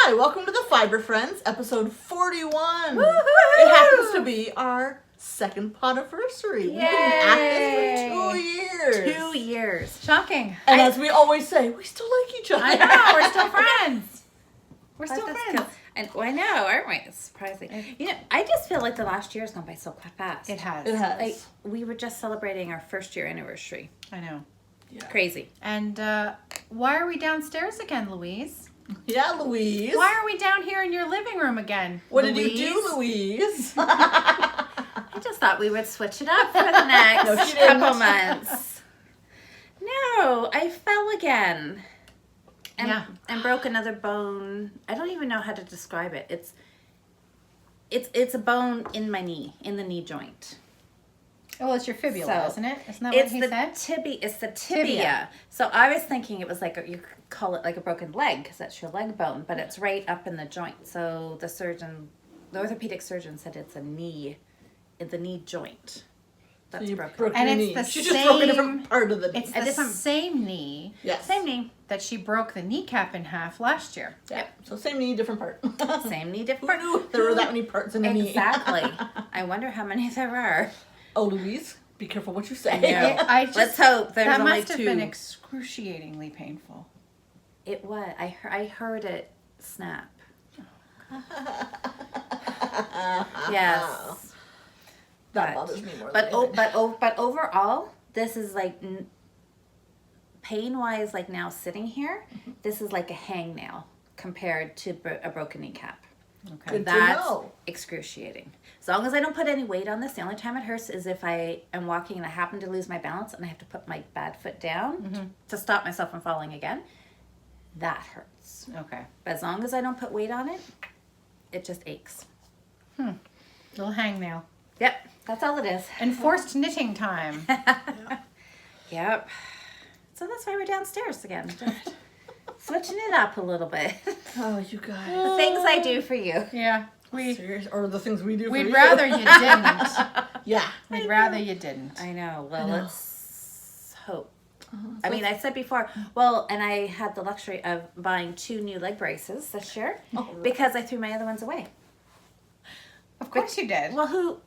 Hi, welcome to the Fiber Friends, episode 41. Woohoo! It happens to be our second Podiversary. We've been at this Yay! for 2 years. 2 years. Shocking. And as we always say, we still like each other. I know, we're still friends. We're still That's friends. cool. And well, I know, aren't we? It's surprising. You know, I just feel like the last year has gone by so fast. It has. It has. Like, we were just celebrating our first year anniversary. I know. Yeah. Crazy. And why are we downstairs again, Louise? Yeah, Louise. Why are we down here in your living room again? What Louise? did you do, Louise? I just thought we would switch it up for the next No, she didn't. couple months. No, I fell again. And broke another bone. I don't even know how to describe it. It's a bone in my knee, in the knee joint. Oh, it's your fibula, So, isn't it? Isn't that what It's he the said? it's the tibia. So I was thinking it was like you could call it like a broken leg because that's your leg bone, but it's right up in the joint. So the orthopedic surgeon said it's a knee, in the knee joint. That's You broken. broke And your it's knee. the She just broke a same- different part of the knee. It's A the different- same knee Yes. Same knee, that she broke the kneecap in half last year. Yeah. So same knee, different part. same knee, Who different. knew there were that many parts in a knee? Exactly. I wonder how many there are. Oh, Louise, be careful what you say. I know. I just, Let's hope there's that only must have two. been excruciatingly painful. It was. I heard it snap. Yes. That bothers me more. But than anything. but overall, this is like pain wise. Like now sitting here, this is like a hangnail compared to a broken kneecap. Okay. Good to That's know. excruciating. As long as I don't put any weight on this, the only time it hurts is if I am walking and I happen to lose my balance and I have to put my bad foot down to stop myself from falling again. That hurts. Okay. But as long as I don't put weight on it, it just aches. Little hangnail. Yep, that's all it is. Enforced knitting time. Yep. So that's why we're downstairs again. Just switching it up a little bit. Oh, you guys. The things I do for you. Yeah. Serious, or the things we do for We'd you. rather you didn't. Yeah. We'd rather you didn't. I know. Well, know. let's hope. I mean, I said before, well, and I had the luxury of buying 2 new leg braces this year because I threw my other ones away. Of course you did. Well, who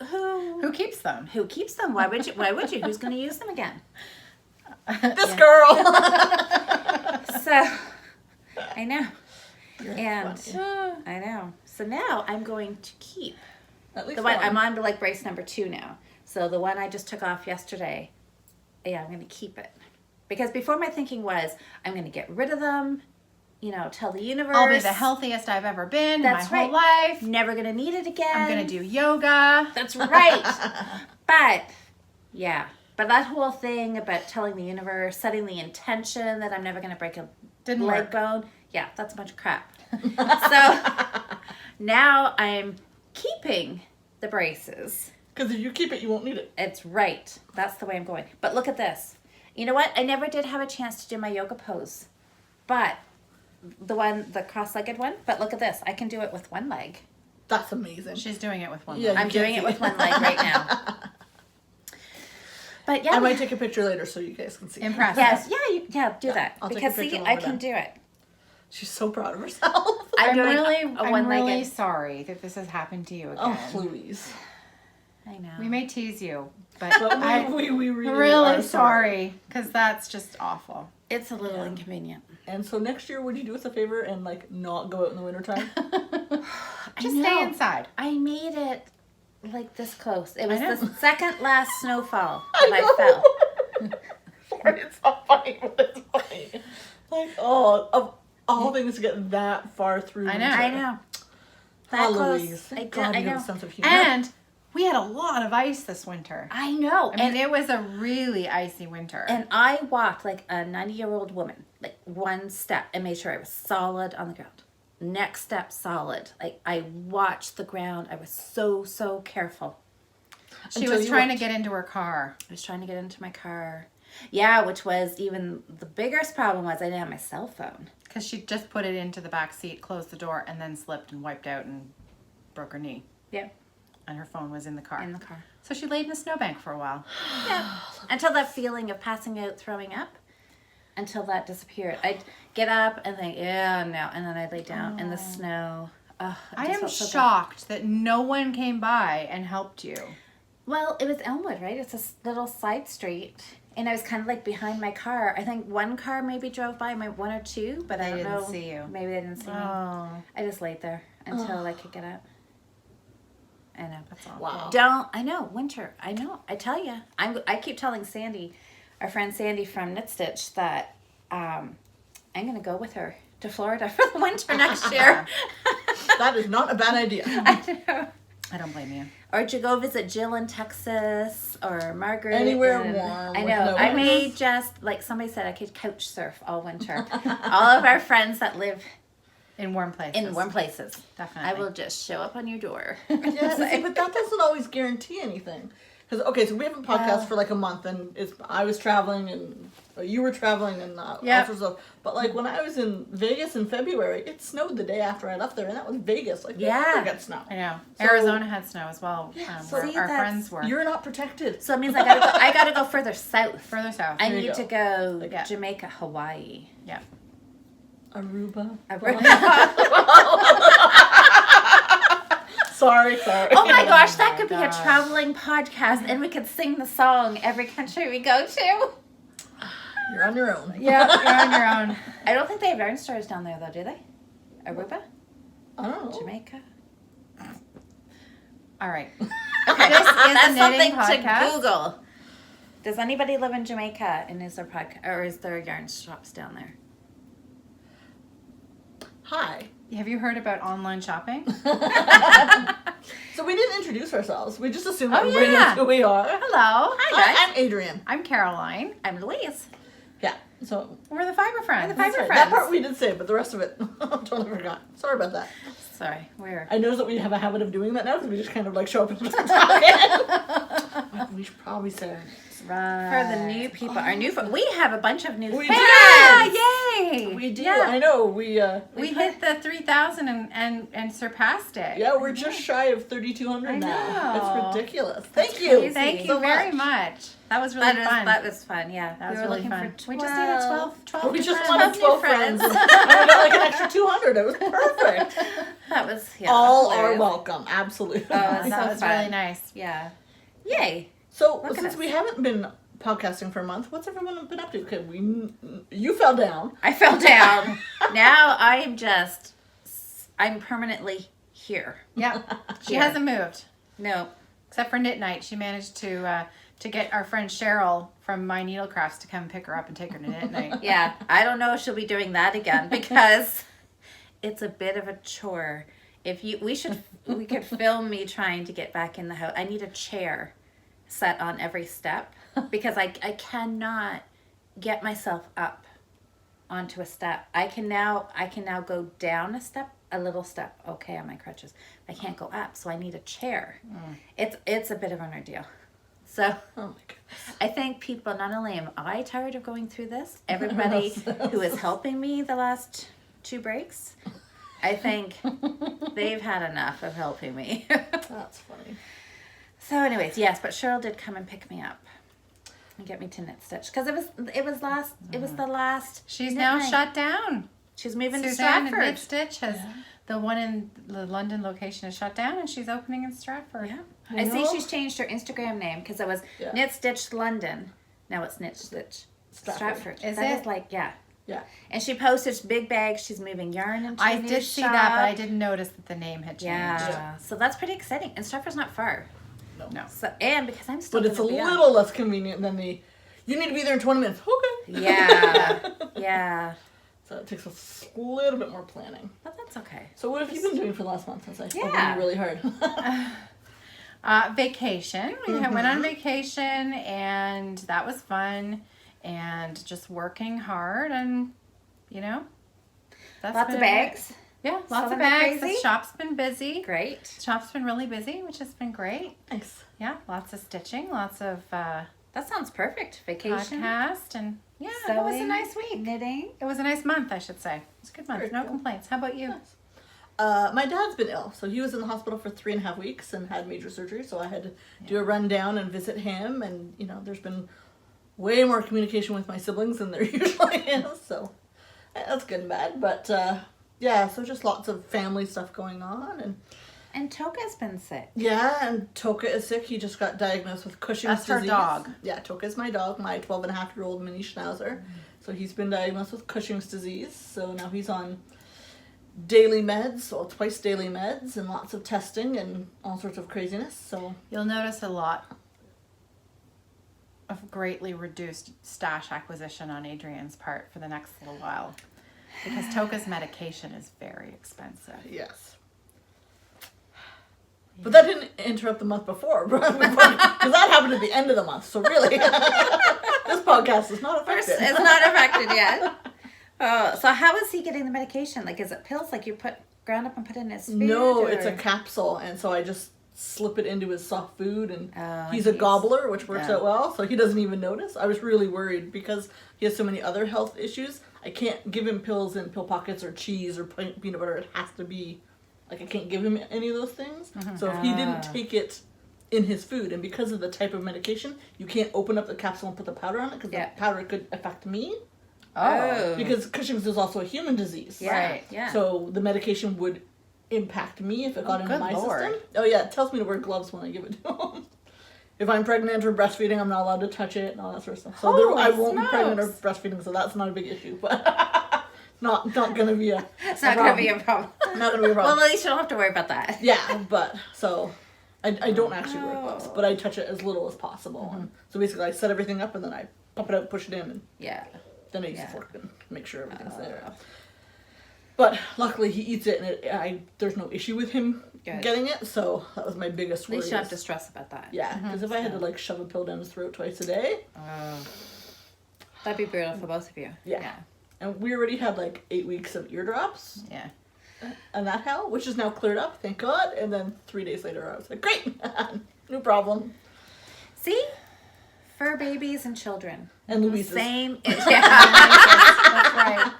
Who keeps them? who keeps them? Why would you? Why would you? Who's going to use them again? This girl. So, I know. And funny. I know. So now I'm going to keep At least the one. one. I'm on to like brace number 2 now. So the one I just took off yesterday, yeah, I'm going to keep it. Because before my thinking was, I'm going to get rid of them, tell the universe. I'll be the healthiest I've ever been That's in my whole right. life. Never going to need it again. I'm going to do yoga. That's right. But, yeah. But that whole thing about telling the universe, setting the intention that I'm never going to break a Didn't leg work. bone. Yeah, that's a bunch of crap. So now I'm keeping the braces. Because if you keep it, you won't need it. It's right. That's the way I'm going. But look at this. You know what? I never did have a chance to do my yoga pose. But the cross-legged one. But look at this. I can do it with one leg. That's amazing. She's doing it with one Yeah. leg. I'm you can't doing it see with it. one leg right now. But yeah. I might take a picture later so you guys can see. Impressive. Yes, do that. I'll take a Because picture see, when I we're can done. do it. She's so proud of herself. I'm doing really, a I'm one-legged. really sorry that this has happened to you again. Oh, Louise. I know. We may tease you, but But I'm we really, really are sorry because that's just awful. It's a little inconvenient. And so next year, would you do us a favor and not go out in the wintertime? Just know. stay inside. I made it like this close. It was know. the second last snowfall that I fell. Sorry, it's not funny, but it's funny. Of all things to get that far through. I know. winter. I know. That Oh, close. Louise. Thank I God you know. have a sense of humor. And we had a lot of ice this winter. I know. I mean, it was a really icy winter. And I walked like a 90-year-old woman, like one step, and made sure I was solid on the ground. Next step, solid. Like I watched the ground. I was so careful. she Until was you trying to looked. get into her car. I was trying to get into my car. Yeah, which was even the biggest problem was I didn't have my cell phone. Because she just put it into the back seat, closed the door, and then slipped and wiped out and broke her knee. Yep, And her phone was in the car. in the car. So she laid in a snowbank for a while. Yeah, until that feeling of passing out, throwing up. until that disappeared. I'd get up and think, yeah, no, and then I'd lay down in the snow. Oh, I am shocked that no one came by and helped you. Well, it was Elmwood, right? It's a little side street. And I was kind of like behind my car. I think one car maybe drove by, maybe one or two, but I don't know. They didn't see you. Maybe they didn't see me. Oh, I just laid there until I could get up. I know. that's awful. Wow. I know, winter. I know. I tell you. I keep telling Sandy, our friend Sandy from Knit Stitch, that I'm going to go with her to Florida for the winter next year. That is not a bad idea. I know. I don't blame you. Or to go visit Jill in Texas or Margaret. Anywhere warm. I with know. no I may winds. just, like somebody said, I could couch surf all winter. All of our friends that live In warm places. in warm places. Definitely. I will just show up on your door. Yeah, see, but that doesn't always guarantee anything. Because, okay, so we haven't podcast for like a month, and I was traveling, and you were traveling, and all sorts of stuff. But, like, when I was in Vegas in February, it snowed the day after I left there, and that was Vegas. Like, Yeah. they never get snow. I know. So- Arizona had snow as well, so where See, our that's- friends were. You're not protected. So it means I gotta go further south. Further south. I There you need to go. go Yeah. Jamaica, Hawaii. Yeah. Aruba. Oh Sorry. my gosh, that my could be gosh. a traveling podcast, and we could sing the song every country we go to. You're on your own. Yeah, you're on your own. I don't think they have yarn stores down there, though, do they? Aruba? I don't know. Jamaica? All right. Okay, This is a that's knitting something podcast. to Google. Does anybody live in Jamaica, and is there or is there yarn shops down there? Hi. Have you heard about online shopping? So we didn't introduce ourselves. We just assumed Oh, everybody yeah. knows who we are. Hello. Hi, I'm Adrian. I'm Caroline. I'm Louise. Yeah. So We're the Fiber Friends. Fiber that Friends. part we did say, but the rest of it totally forgot. Sorry about that. Sorry, we're... I noticed that we have a habit of doing that now because we just kind of like show up and start talking. We should probably say our names. For the new people, our new... We have a bunch of new We fans. do. Yay! We do. Yeah. I know. We hit the 3,000 and surpassed it. yeah, we're just shy of 3,200 I now. know. It's ridiculous. Thank you. crazy. Thank you so very much. much. That was really fun. That was fun, yeah. That was we were really looking fun. for We just needed 12 We new just friends. wanted 12 friends. And we got like an extra 200. It was perfect. That was, yeah. All that was are hilarious. welcome. Absolutely. Oh, That was fun. really nice. Yeah. Yay. So Look at since us. we haven't been podcasting for a month, what's everyone been up to? Okay, you fell down. I fell down. Now I'm permanently here. Yeah. She Yeah. hasn't moved. No. Except for knit night. She managed to get our friend Cheryl from My Needlecrafts to come pick her up and take her to knit night. Yeah. I don't know if she'll be doing that again because it's a bit of a chore. We could film me trying to get back in the house. I need a chair set on every step because I cannot get myself up onto a step. I can now go down a little step, okay, on my crutches. I can't go up, so I need a chair. It's a bit of an ordeal. So Oh my goodness. I think people, not only am I tired of going through this, everybody who is helping me the last 2 breaks, I think they've had enough of helping me. That's funny. So anyways, yes, but Cheryl did come and pick me up and get me to Knit Stitch because it was the last. She's knit now night. shut down. She's moving to Suzanne at Stratford. Knit Stitch has the one in the London location is shut down, and she's opening in Stratford. Yeah, I I see know. she's changed her Instagram name because it was Yeah. Knit Stitch London. Now it's Knit Stitch Stratford. Is That it? is like yeah. Yeah. And she posted big bags. She's moving yarn into I a new did see shop. that, but I didn't notice that the name had changed. Yeah. So that's pretty exciting. And Stratford's not far. No. So and because I'm still But it's a gonna be little less convenient than you need to be there in 20 minutes. Okay. Yeah. Yeah. So it takes a little bit more planning. But that's okay. So what have you been doing for the last month since I opened Yeah. you really hard? Vacation. We went on vacation, and that was fun. And just working hard, and that's Lots of been it. bags. Yeah, lots Some of of them bags. crazy? The shop's been busy. Great. The shop's been really busy, which has been great. Nice. Yeah, lots of stitching, lots of That sounds perfect. Vacation. podcast, and yeah, it was a Sewing, nice week. Knitting. It was a nice month, I should say. It was a good month. Very No cool. complaints. How about you? Nice. My dad's been ill, so he was in the hospital for 3.5 weeks and had major surgery. So I had to do a rundown and visit him, and there's been way more communication with my siblings than there usually is. So that's good and bad. But yeah, so just lots of family stuff going on. And Toka's been sick. Yeah, and Toka is sick. He just got diagnosed with Cushing's disease. That's her dog. Yeah, Toka's my dog, my 12-and-a-half-year-old mini schnauzer. So he's been diagnosed with Cushing's disease. So now he's on daily meds, or twice daily meds, and lots of testing and all sorts of craziness. So You'll notice a lot of greatly reduced stash acquisition on Adrian's part for the next little while. Because Toka's medication is very expensive. yes. But that didn't interrupt the month before, because that happened at the end of the month. So really, this podcast is not affected. It's not affected yet. Oh, so how is he getting the medication? Like, is it pills? Like you ground up and put in his food? No, or? it's a capsule, and so I just slip it into his soft food, and he's a he's- gobbler, which works out well, so he doesn't even notice. I was really worried because he has so many other health issues. I can't give him pills in pill pockets or cheese or peanut butter. It has to be, like, I can't give him any of those things. So if he didn't take it in his food, and because of the type of medication, you can't open up the capsule and put the powder on it, because the powder could affect me. Oh. Because Cushing's is also a human disease. Yeah. Right. Yeah. So the medication would impact me if it got into good my Lord. system. Oh yeah, it tells me to wear gloves when I give it to him. If I'm pregnant or breastfeeding, I'm not allowed to touch it and all that sort of stuff. So Holy I won't be pregnant or smokes. breastfeeding, so that's not a big issue. But not gonna be a It's not going to be a problem. not gonna be a Well, problem. at least you don't have to worry about that. Yeah, but so I don't actually wear gloves, but I touch it as little as possible. And so basically, I set everything up and then I pop it out, push it in, and Yeah. then I use the fork and make sure everything's there. But luckily, he eats it, and there's no issue with him Good. getting it. So that was my biggest At worry. least you don't have to stress about that. Yeah, because if I had to like shove a pill down his throat twice a day, That'd be brutal for both of you. Yeah. and we already had like 8 weeks of eardrops, Yeah. and that hell, which is now cleared up, thank God. And then 3 days later, I was like, great, no problem. See? Fur babies and children. And Louise's. Same. Yeah. That's right.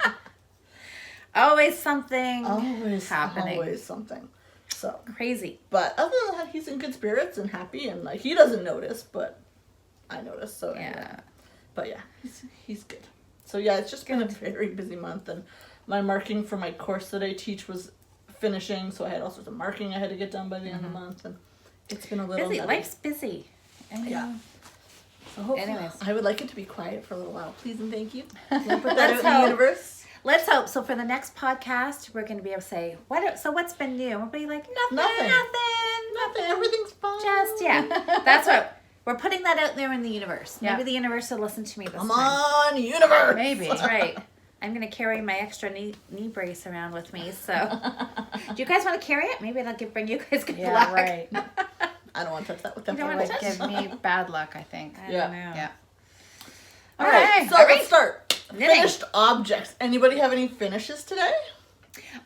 Always something Always happening. something. So, Crazy. but other than that, he's in good spirits and happy, and like he doesn't notice, but I notice. So anyway. Yeah. But yeah, he's good. So yeah, it's just been a very busy month, and my marking for my course that I teach was finishing, so I had all sorts of marking I had to get done by the end of the month, and it's been a little Busy. nutty. Life's busy. Yeah. So hopefully, Anyways. I would like it to be quiet for a little while, please and thank you. Can I put that Let's out in the hope. universe? Let's hope. So for the next podcast, we're going to be able to say, what's been new? We'll be like, nothing. Nothing. Everything's fine. Just, yeah. That's what, we're putting that out there in the universe. Yeah. Maybe the universe will listen to me this Come time. on, universe. Maybe. That's right. I'm going to carry my extra knee brace around with me. So, do you guys want to carry it? Maybe it'll bring you guys good Yeah, luck. right. I don't want to touch that with them. You don't It want would to touch give me bad luck, I think. I Yeah. don't know. Yeah. All right, so all right. let's start. Knitting. Finished objects. Anybody have any finishes today?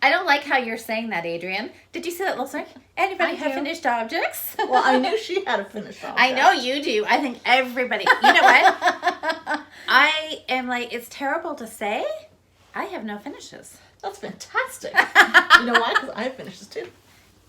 I don't like how you're saying that, Adrian. Did you see that little sign? Anybody I have do. finished objects? Well, I knew she had a finished object. I know you do. I think everybody. You know what? I am like, it's terrible to say. I have no finishes. That's fantastic. You know why? Because I have finishes too.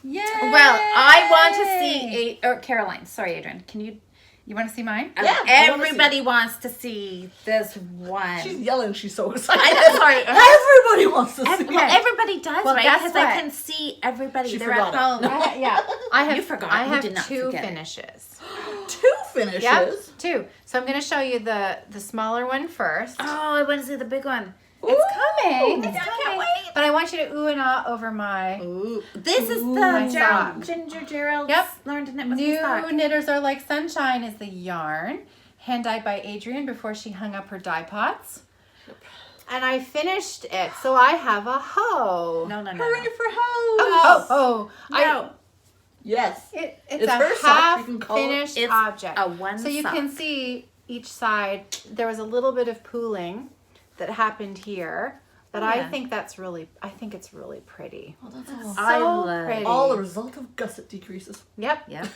Yay! Well, I want to see Caroline. Sorry, Adrian. Can you? You want to see mine? Yeah, I wanna see. Everybody wants to see this one. She's yelling. She's so excited. I know, sorry. Everybody wants to see. Well, everybody does, Well, right? guess Because I what? can see everybody. She They're at forgot it. home. Yeah. I have. You forgot. I You have did not two forget it. finishes. Two finishes. Yep, two. So I'm going to show you the smaller one first. Oh, I want to see the big one. It's coming. I can't wait. But I want you to ooh and ah over my Ooh. This is my the sock. Ginger Gerald's Yep. learn to knit with me New sock. Knitters Are Like Sunshine is the yarn. Hand dyed by Adrian before she hung up her dye pots. And I finished it, so I have a hoe. No. Hurry for hose. Oh, No. Yes. It's It's a her sock, half you can call it. finished It's object. a one So you sock. can see each side. There was a little bit of pooling that happened here, but Oh, I yeah. think it's really pretty. Oh, that's all. I So love pretty. All a result of gusset decreases. Yep. Yeah.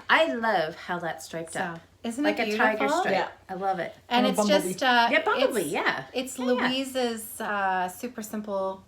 I love how that's striped So up. isn't Like it a beautiful? tiger stripe. Yeah. I love it. And Or a it's bumblebee. just Yeah, bumblebee, it's- yeah. It's Yeah. Louise's super simple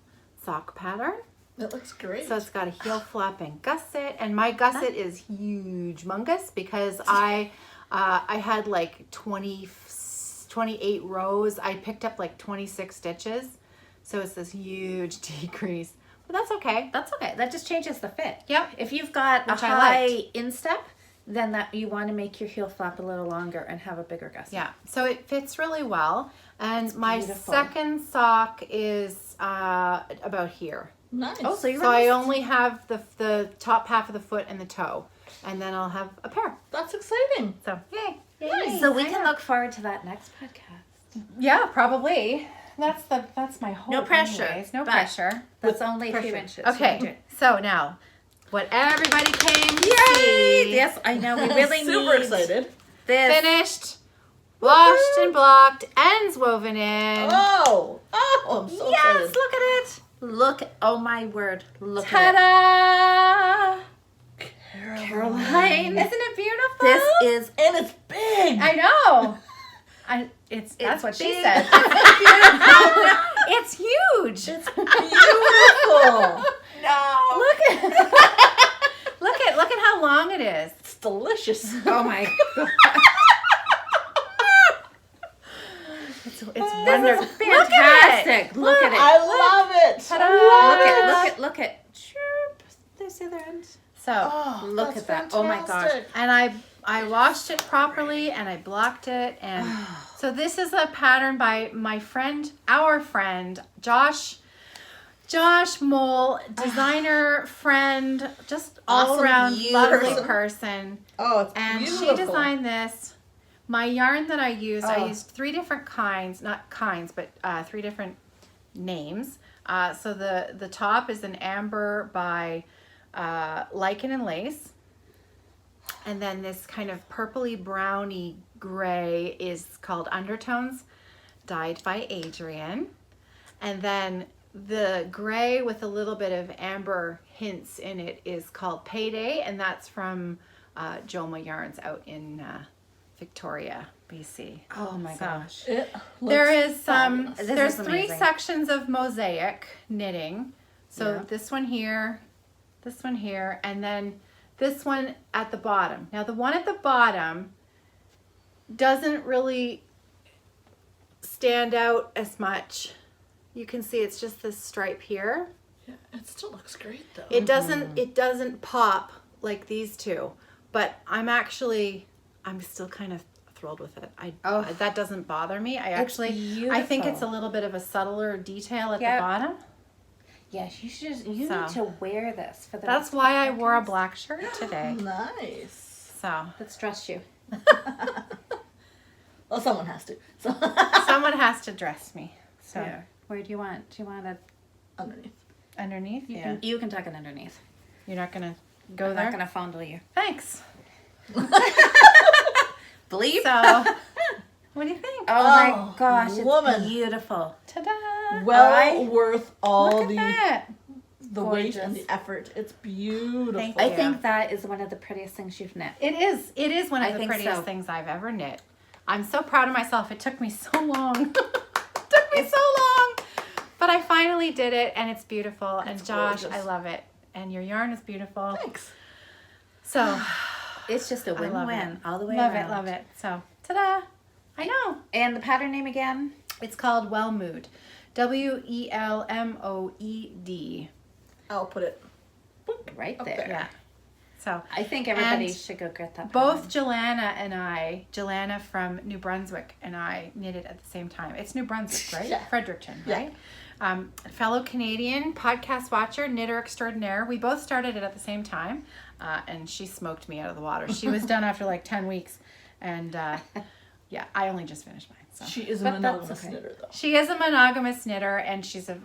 sock pattern. That looks great. So it's got a heel flap and gusset, and my gusset is huge mungus because I I had like 28 rows. I picked up like 26 stitches. So it's this huge decrease. But that's okay. That's okay. That just changes the fit. Yep. If you've got Which a I high liked. instep, then that you want to make your heel flap a little longer and have a bigger gusset. Yeah. So it fits really well. And my beautiful. second sock is about here. Nice. Oh, so you're So I only have the top half of the foot and the toe. And then I'll have a pair. That's exciting. So yay. Nice. So we can look forward to that next podcast. Yeah, probably. That's my hope. No pressure, anyways. No but- pressure. That's only a few pressure. inches. Okay. So now, what everybody came to Yay! see. Yes, I know. We really Super need excited. this. Finished, washed and blocked, ends woven in. Oh, I'm so Yes, excited. look at it. Look, oh my word. Look at Ta-da! it. Caroline. Isn't it beautiful? This is And it's big. I know. That's what she big. said. It's huge. It's beautiful. no. Look at how long it is. It's delicious. Oh my god. It's This wonderful. is fantastic. Look at it. I love it. Ta-da. I love Look at. Chirp. There's the other end. So, Oh, Look that's at that. Oh my gosh. fantastic. and I washed it properly and I blocked it, and so this is a pattern by our friend Josh Mole, designer friend, just all Awesome, around lovely beautiful. person. Oh, it's And beautiful. she designed this. My yarn that I used, I Oh. used 3 different kinds, not kinds, but 3 different names. So the top is an amber by Lichen and Lace. And then this kind of purpley browny gray is called Undertones, dyed by Adrian. And then the gray with a little bit of amber hints in it is called Payday, and that's from Joma Yarns out in Victoria, BC. Oh my So- gosh. It There looks is fabulous. This there's is 3 amazing. sections of mosaic knitting. So Yeah. this one here, and then this one at the bottom. Now the one at the bottom doesn't really stand out as much. You can see it's just this stripe here. Yeah, it still looks great though. It doesn't pop like these two, but I'm still kind of thrilled with it. That doesn't bother me. I think beautiful. it's a little bit of a subtler detail at Yep. the bottom. Yes, you need So. to wear this for the That's next why I wore a podcast. black shirt today. Nice. So Let's dress you. Well, someone has to. So someone has to dress me. So Yeah. Where do you want? Do you want it underneath. underneath, You can tuck it underneath. You're not gonna go I'm there. not gonna fondle you. Thanks. Bleep. So what do you think? Oh my gosh, it's woman. beautiful. Ta-da! Well worth all Look at that. the weight and Gorgeous. the effort. It's beautiful. Thank I you. think that is one of the prettiest things you've knit. It is one of I the think prettiest so. things I've ever knit. I'm so proud of myself. It took me so long. Took me so long. But I finally did it, and it's beautiful. And It's Josh, gorgeous. I love it. And your yarn is beautiful. Thanks. So It's just a I love win-win it. all the way love around. it, love it. So ta-da! I know. And the pattern name again? It's called Wellmood. Welmoed. I'll put it. Right Up there. there. Yeah. So I think everybody And should go get that. both Jelana from New Brunswick and I knitted at the same time. It's New Brunswick, right? Yeah. Fredericton, Yeah. right? Fellow Canadian podcast watcher, knitter extraordinaire. We both started it at the same time, and she smoked me out of the water. She was done after like 10 weeks, and yeah, I only just finished mine. So. She is a But that's monogamous okay. knitter though. She is a monogamous knitter, and she's a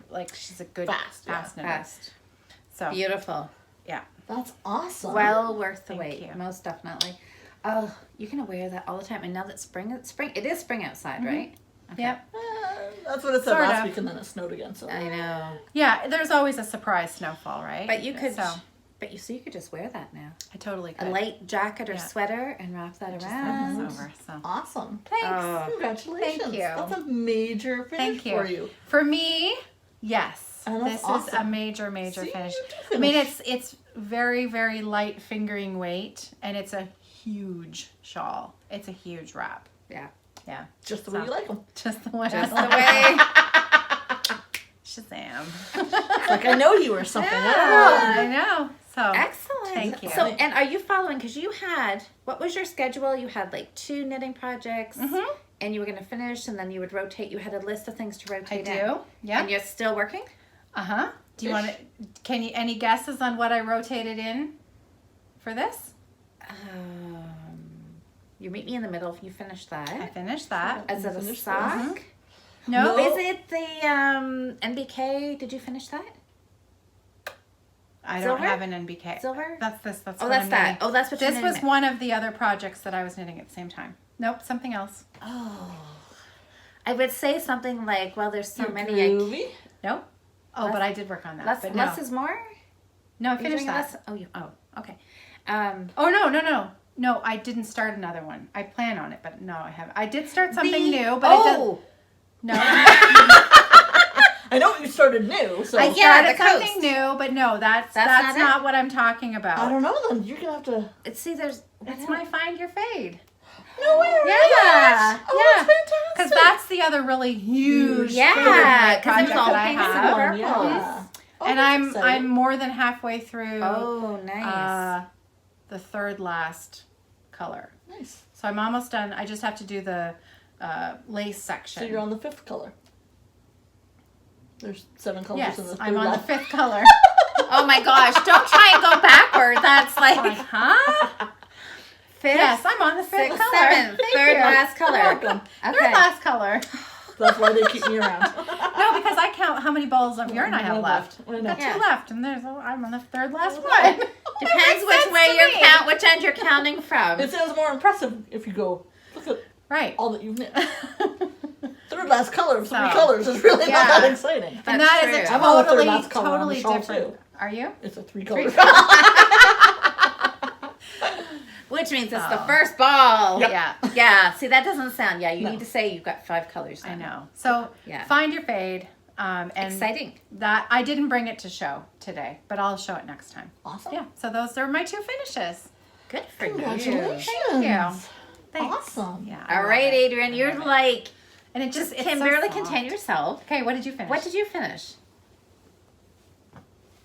good Fast, yeah. knitter. Fast. So Beautiful. yeah, That's awesome. Well worth the Thank wait. you. Most definitely. Oh, you can wear that all the time. And now that it is spring outside, right? Okay. yep. That's what it said Sort last of. week, and then it snowed again. So I know. Yeah, there's always a surprise snowfall, right? But you could, So so you could just wear that now. I totally could. A light jacket or Yeah. sweater and wrap that Just around. throw this over. So awesome. thanks. Oh. Congratulations. Thank you. That's a major finish Thank you. for you. For me, yes. Oh, that's This is a awesome. major See, finish. you do I mean, finish. it's very, very light fingering weight, and it's a huge shawl. It's a huge wrap. Yeah. Yeah. Just the way you like them. Just the way. Just the way. Shazam. Like I know you or something. I know. So Excellent. Thank you. So, and are you following? Because you had, what was your schedule? You had like 2 knitting projects, and you were going to finish, and then you would rotate. You had a list of things to rotate. I do. Yeah. And you're still working? Do you want to? Can you? Any guesses on what I rotated in for this? You meet me in the middle if you finish I that. finished that. Is it a finished sock? No. Is it the NBK? Did you finish that? I don't Silver? have an NBK. Silver? That's this. That's Oh, what that's I'm that. knitting. Oh, that's what you're This knitting was it. one of the other projects that I was knitting at the same time. Nope, something else. Oh. I would say something like, well, there's so You're many. groovy. Nope. Oh, Less- but I did work on that. Less, but no. less is more? No, I Are you finished doing that. less? Oh, okay. Oh, no. No, I didn't start another one. I plan on it, but no, I haven't. I did start something new, but it doesn't. No. I know you started new, so Yeah, started the coast. something new, but no, that's not not it? what I'm talking about. I don't know. Then you're gonna have to. See, there's. It's my Find Your Fade. No way. Yeah. Oh, that's fantastic. Because that's the other really huge Yeah, favorite 'cause it was project all that I pinks and have. purples. Yeah. Oh, And that's I'm exciting. more than halfway through Oh, nice. the third last color. Nice. So I'm almost done. I just have to do the lace section. So you're on the 5th color. There's 7 colors Yes, in the 3rd I'm on left. the 5th color. Oh my gosh, don't try and go backward. That's like, Huh? 5th, Yes, I'm on the 5th 6th, color. 7th, Thank 3rd you. last color. Welcome. Third Okay. last color. That's why they keep me around. No, because I count how many balls of yarn I have left. I know. Got Yeah. 2 left, and I'm on the third last one. Depends which sense way to you're me. which end you're counting from. It sounds more impressive if you go, look at Right. all that you've knit. 3rd last color of 3 So, colors is really yeah. not that exciting. And That's that is a true. I'm on the third totally, last color on the totally shawl, different. too. Are you? It's a 3 color. Which means it's the Oh. first ball. Yep. Yeah. Yeah, see, that doesn't sound, you No. need to say you've got 5 colors. I then. know. So Yeah. Find Your Fade. And Exciting. that I didn't bring it to show today, but I'll show it next time. Awesome. Yeah. So those are my 2 finishes. Good for you. Congratulations. Thank you. Thanks. Awesome. Yeah. I All love right, it. Adrian, I you're love it. like, And it just can so barely soft. contain yourself. Okay, what did you finish? What did you finish?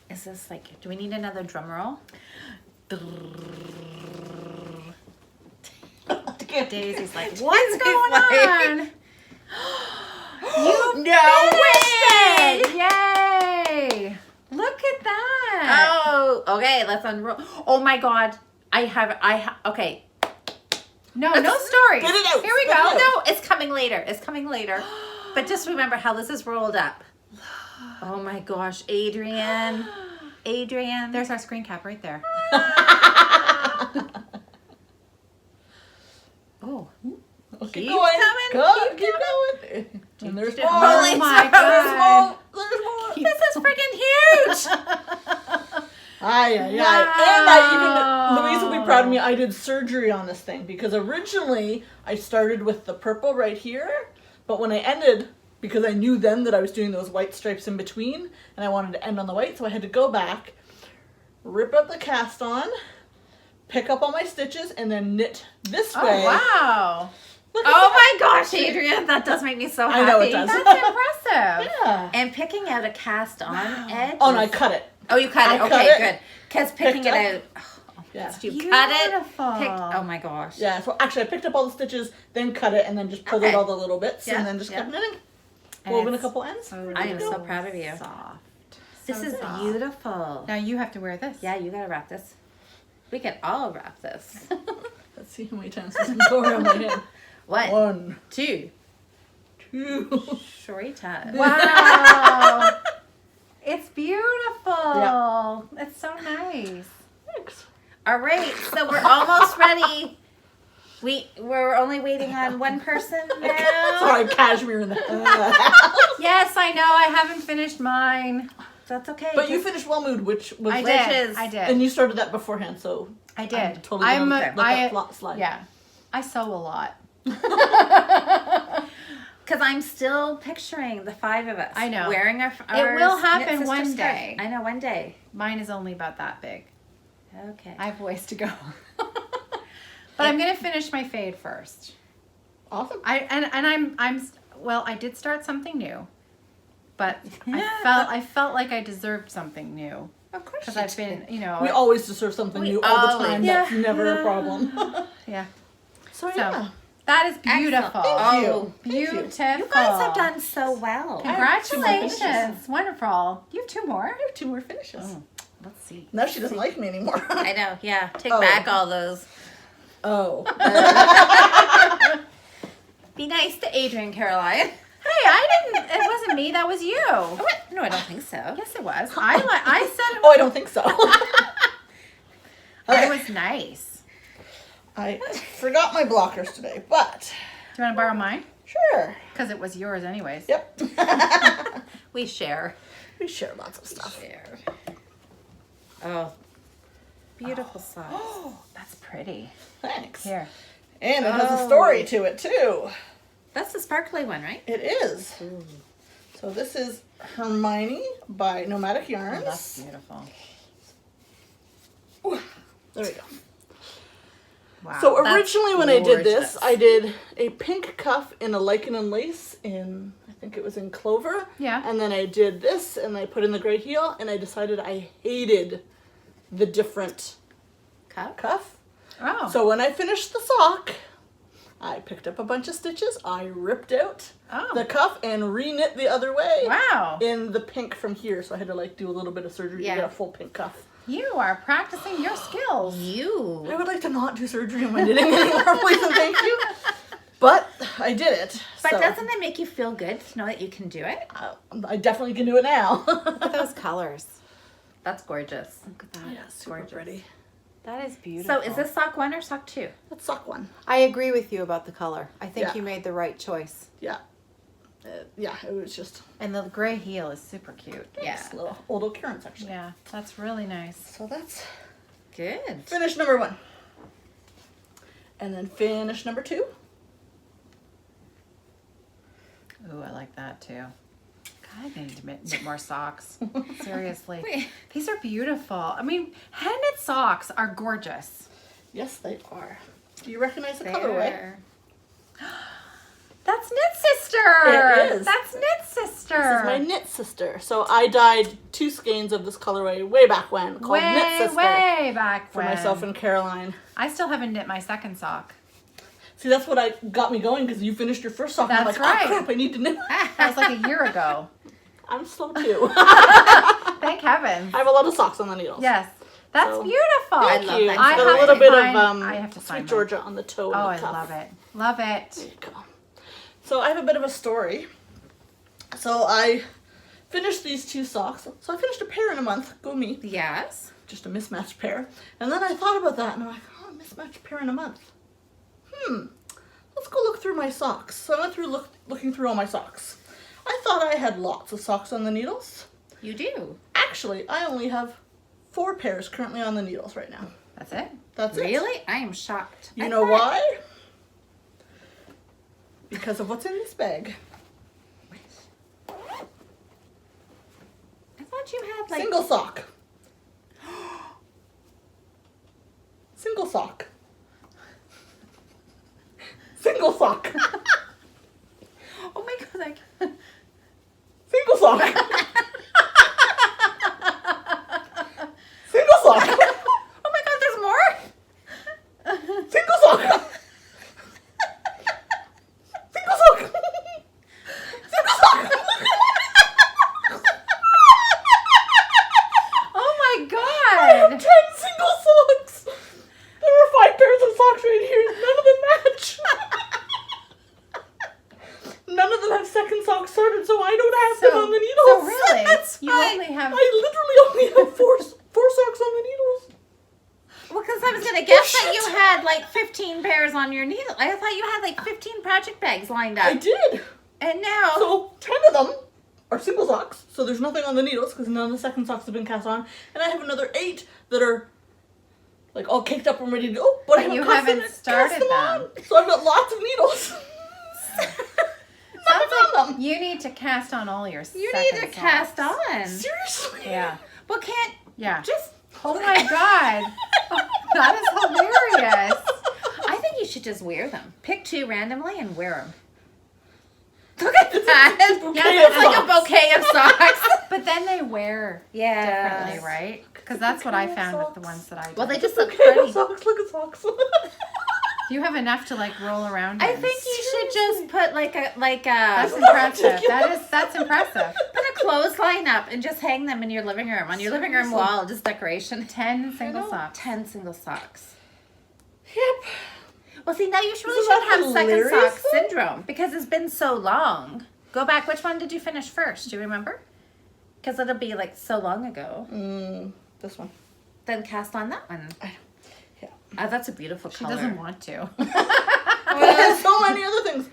Is this like, do we need another drum roll? Daisy's like, Daisy's what's going like- on? You No finished way! it! Yay! Look at that! Oh, okay, let's unroll. Oh my God. Okay. No stories. Spit it out, Here we spit it go. out. No, it's coming later. It's coming later. But just remember how this is rolled up. Oh my gosh, Adrian. Adrian. There's our screen cap right there. Oh. Keep Keep going. coming, Keep keep going. And there's more. Oh my There's God. more. There's more. This is freaking huge. Aye. And Louise will be proud of me. I did surgery on this thing because originally I started with the purple right here, but when I ended, because I knew then that I was doing those white stripes in between, and I wanted to end on the white, so I had to go back, rip up the cast on, pick up all my stitches, and then knit this way. Oh, wow. Look at Oh that. my gosh, Adrian, that does make me so happy. I know it does. That's impressive. Yeah. And picking out a cast on edge. Oh, and I cut it. Oh, you cut it. I Okay, cut it, good. Because picking picked it up. out. Yeah. Did you cut it? Beautiful. Oh my gosh. Yeah, so actually I picked up all the stitches, then cut it, and then just pulled Okay. out all the little bits, Yeah, and then just yeah. kept knitting. And Woven a it's couple ends. so I am so proud of you. soft. This So is soft. beautiful. Now you have to wear this. Yeah, you gotta wrap this. We can all wrap this. Let's see how many times this can go around my head. 1, 2. 2. Shorty time. Wow. It's beautiful. Yeah. It's so nice. Thanks. All right, so we're almost ready. We're only waiting on one person now. Sorry, cashmere in the Yes, I know. I haven't finished mine. That's okay. But you finished Well Mood, which was I Which did. is- I did. and you started that beforehand, so I did. I'm totally I'm gonna a- let I- that flop slide. Yeah. I sew a lot. Because I'm still picturing the 5 of us. I know. Wearing our It will knit happen sister one scarf. day. I know, one day. Mine is only about that big. Okay. I have ways to go. But I'm gonna finish my fade first. Awesome. I did start something new, but I felt like I deserved something new. Of course. Because I've been, We always deserve something new all the time. That's never a problem. Yeah. So yeah. That is beautiful. Thank you. Oh, Thank you. Beautiful. You guys have done so well. Congratulations. Wonderful. You have 2 more? I have 2 more finishes. Oh, let's see. Now she doesn't like me anymore. I know, yeah. Take back all those. Oh. Be nice to Adrian, Caroline. It wasn't me, that was you. What? No, I don't think so. Yes, it was. I said it Oh, I don't think so. I was nice. I forgot my blockers today, but Do you want to borrow mine? sure. Because it was yours anyways. Yep. We share. We share lots of stuff. Share. Oh, beautiful socks. Oh, that's pretty. Thanks. Here. And it has a story to it too. That's the sparkly one, right? It is. Ooh. So this is Hermione by Nomadic Yarns. Oh, that's beautiful. Ooh, there we go. Wow. So originally when I did this, gorgeous. I did a pink cuff in a lichen and lace in, I think it was in clover. Yeah. And then I did this and I put in the gray heel and I decided I hated the different cuff. Oh. So when I finished the sock, I picked up a bunch of stitches, I ripped out the cuff and re-knit the other way. Wow. In the pink from here. So I had to like do a little bit of surgery to get a full pink cuff. You are practicing your skills. I would like to not do surgery in my knitting anymore, please and thank you. But I did it. But so, doesn't it make you feel good to know that you can do it? I definitely can do it now. Look at those colors. That's gorgeous. Look at that. Yeah, super pretty. That is beautiful. So is this sock 1 or sock 2? That's sock 1. I agree with you about the color. I think Yeah. you made the right choice. Yeah. Yeah, it was just And the gray heel is super cute. Yeah. a little old occurrence actually. Yeah, that's really nice. So that's Good. finish number 1. And then finish number 2. Ooh, I like that too. God, I need to knit more socks. Seriously. Wait. These are beautiful. I mean, hand knit socks are gorgeous. Yes, they are. Do you recognize the colorway? There. That's Knit Sister. It is. That's Knit Sister. This is my knit sister. So I dyed 2 skeins of this colorway way back when called Knit Sister way back for when. myself and Caroline. I still haven't knit my second sock. See, that's what got me going because you finished your first sock. And I'm That's like, right. oh crap, I need to knit. That was like a year ago. I'm slow too. Thank heavens. I have a lot of socks on the needles. Yes. That's So, beautiful. I Thank love you. that. It's I got have a little to bit find- of I have to Sweet find Georgia on the toe Oh, and I the cuff. love it. Love There it. you go. So I have a bit of a story. So I finished these 2 socks. So I finished a pair in a month. Go me. Yes. Just a mismatched pair. And then I thought about that and I'm like, oh, mismatched pair in a month. Let's go look through my socks. So I went through looking through all my socks. I thought I had lots of socks on the needles. You do. Actually, I only have 4 pairs currently on the needles right now. That's it. That's it. Really? I am shocked. You know why? Because of what's in this bag. I thought you had like Single sock. Single sock. Single sock. Oh my god, I can't. Single sock. Single sock. Oh my god, there's more? Single sock. Single sock. Single sock. Oh my I have 10 god. single socks. There are 5 pairs of socks right here. None of them match. None of them have second socks started, so I don't have them on the needles. So really, That's you fine. only have. I literally only have four socks on the needles. Well, because I was gonna guess that you had like 15 pairs on your needle. I thought you had like 15 project bags lined up. I did. And now So 10 of them are single socks, so there's nothing on the needles because none of the second socks have been cast on, and I have another 8 that are like all caked up and ready to go, but I haven't you cast haven't them started them. on. So I've got lots of needles. Sounds on like them. you need to cast on all your. you second need to socks. cast on. Seriously. Yeah. Well, can't Yeah. just Oh my God. Oh, that is hilarious. I think you should just wear them. Pick 2 randomly and wear them. Look at that. It's like a bouquet of socks. But then they wear differently, right? Because that's what I found with the ones that I did. Well, they just look Okay, pretty. socks. Look at socks. You have enough to like roll around in. I think you should just put like a That's impressive. That's impressive. put a clothesline up and just hang them in your living room on your living room wall, just decoration. 10 single socks. 10 single socks. Yep. Well, see, now you really Isn't should have that second hilarious, sock though? syndrome because it's been so long. Go back. Which one did you finish first? Do you remember? Because it'll be like so long ago. This one. Then cast on that one. Yeah. That's a beautiful She color. doesn't want to. But there's so many other things.